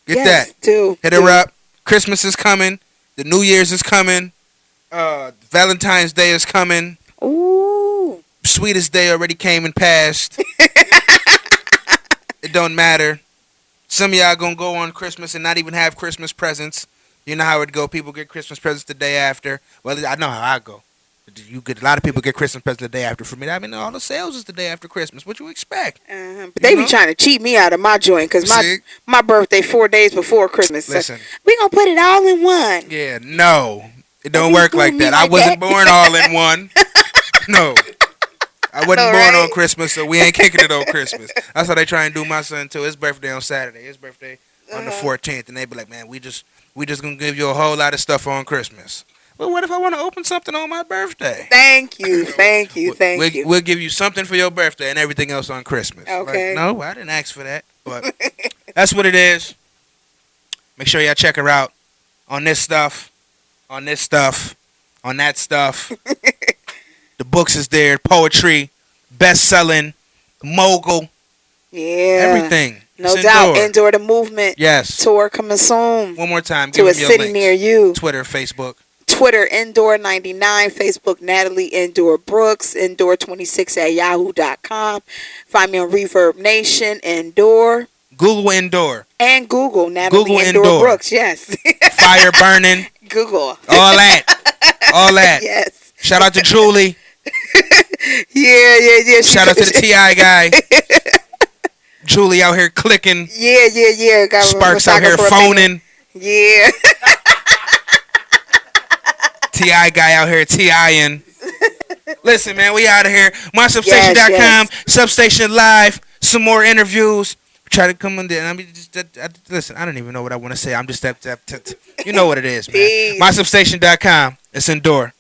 [SPEAKER 1] Get
[SPEAKER 2] yes,
[SPEAKER 1] that.
[SPEAKER 2] too.
[SPEAKER 1] Hit her up. Christmas is coming. The New Year's is coming. Valentine's Day is coming.
[SPEAKER 2] Ooh.
[SPEAKER 1] Sweetest Day already came and passed. It don't matter. Some of y'all gonna go on Christmas and not even have Christmas presents. You know how it go. People get Christmas presents the day after. Well, I know how I go. You get a lot of people get Christmas presents the day after. For me, I mean, all the sales is the day after Christmas. What you expect?
[SPEAKER 2] But they be trying to cheat me out of my joint because my birthday 4 days before Christmas. So
[SPEAKER 1] Listen,
[SPEAKER 2] we gonna put it all in one.
[SPEAKER 1] yeah, no, it don't
[SPEAKER 2] You
[SPEAKER 1] work
[SPEAKER 2] doing
[SPEAKER 1] like
[SPEAKER 2] me
[SPEAKER 1] that. I
[SPEAKER 2] like
[SPEAKER 1] wasn't
[SPEAKER 2] that?
[SPEAKER 1] born all in one. No, I wasn't
[SPEAKER 2] All
[SPEAKER 1] born
[SPEAKER 2] right.
[SPEAKER 1] on Christmas, so we ain't kicking it on Christmas. That's how they try and do my son too. His birthday on Saturday. His birthday on the 14th, and they be like, "Man, we just gonna give you a whole lot of stuff on Christmas." Well, what if I want to open something on my birthday?
[SPEAKER 2] Thank you, thank you, thank
[SPEAKER 1] we'll,
[SPEAKER 2] you.
[SPEAKER 1] We'll give you something for your birthday and everything else on Christmas.
[SPEAKER 2] Okay.
[SPEAKER 1] Like, no, I didn't ask for that, but that's what it is. Make sure y'all check her out on this stuff, on this stuff, on that stuff. The books is there, poetry, best-selling, mogul,
[SPEAKER 2] Yeah,
[SPEAKER 1] everything.
[SPEAKER 2] no
[SPEAKER 1] It's
[SPEAKER 2] doubt.
[SPEAKER 1] Endure.
[SPEAKER 2] Endure the movement
[SPEAKER 1] Yes.
[SPEAKER 2] tour coming soon
[SPEAKER 1] One more time.
[SPEAKER 2] to
[SPEAKER 1] Give
[SPEAKER 2] a
[SPEAKER 1] them your
[SPEAKER 2] city
[SPEAKER 1] links.
[SPEAKER 2] near you.
[SPEAKER 1] Twitter, Facebook.
[SPEAKER 2] Twitter Endure99, Facebook Natalie Endure Brooks, Endure26 at yahoo.com. Find me on Reverb Nation, Endure,
[SPEAKER 1] Google Endure.
[SPEAKER 2] and Google Natalie
[SPEAKER 1] Google
[SPEAKER 2] Endure
[SPEAKER 1] Endure.
[SPEAKER 2] Brooks. Yes,
[SPEAKER 1] Fire burning.
[SPEAKER 2] Google.
[SPEAKER 1] All that. All that.
[SPEAKER 2] Yes.
[SPEAKER 1] Shout out to Julie.
[SPEAKER 2] Yeah.
[SPEAKER 1] Shout out to the TI guy. Julie out here clicking.
[SPEAKER 2] Yeah. Got
[SPEAKER 1] Sparks out here phoning.
[SPEAKER 2] Yeah.
[SPEAKER 1] TI guy out here TIing. Listen, man, we out of here. MySubstation.com,
[SPEAKER 2] Yes.
[SPEAKER 1] Substation Live, some more interviews. Try to come in there. I mean, listen, I don't even know what I want to say. I'm just you know what it is, man.
[SPEAKER 2] Peace.
[SPEAKER 1] MySubstation.com. It's Endure.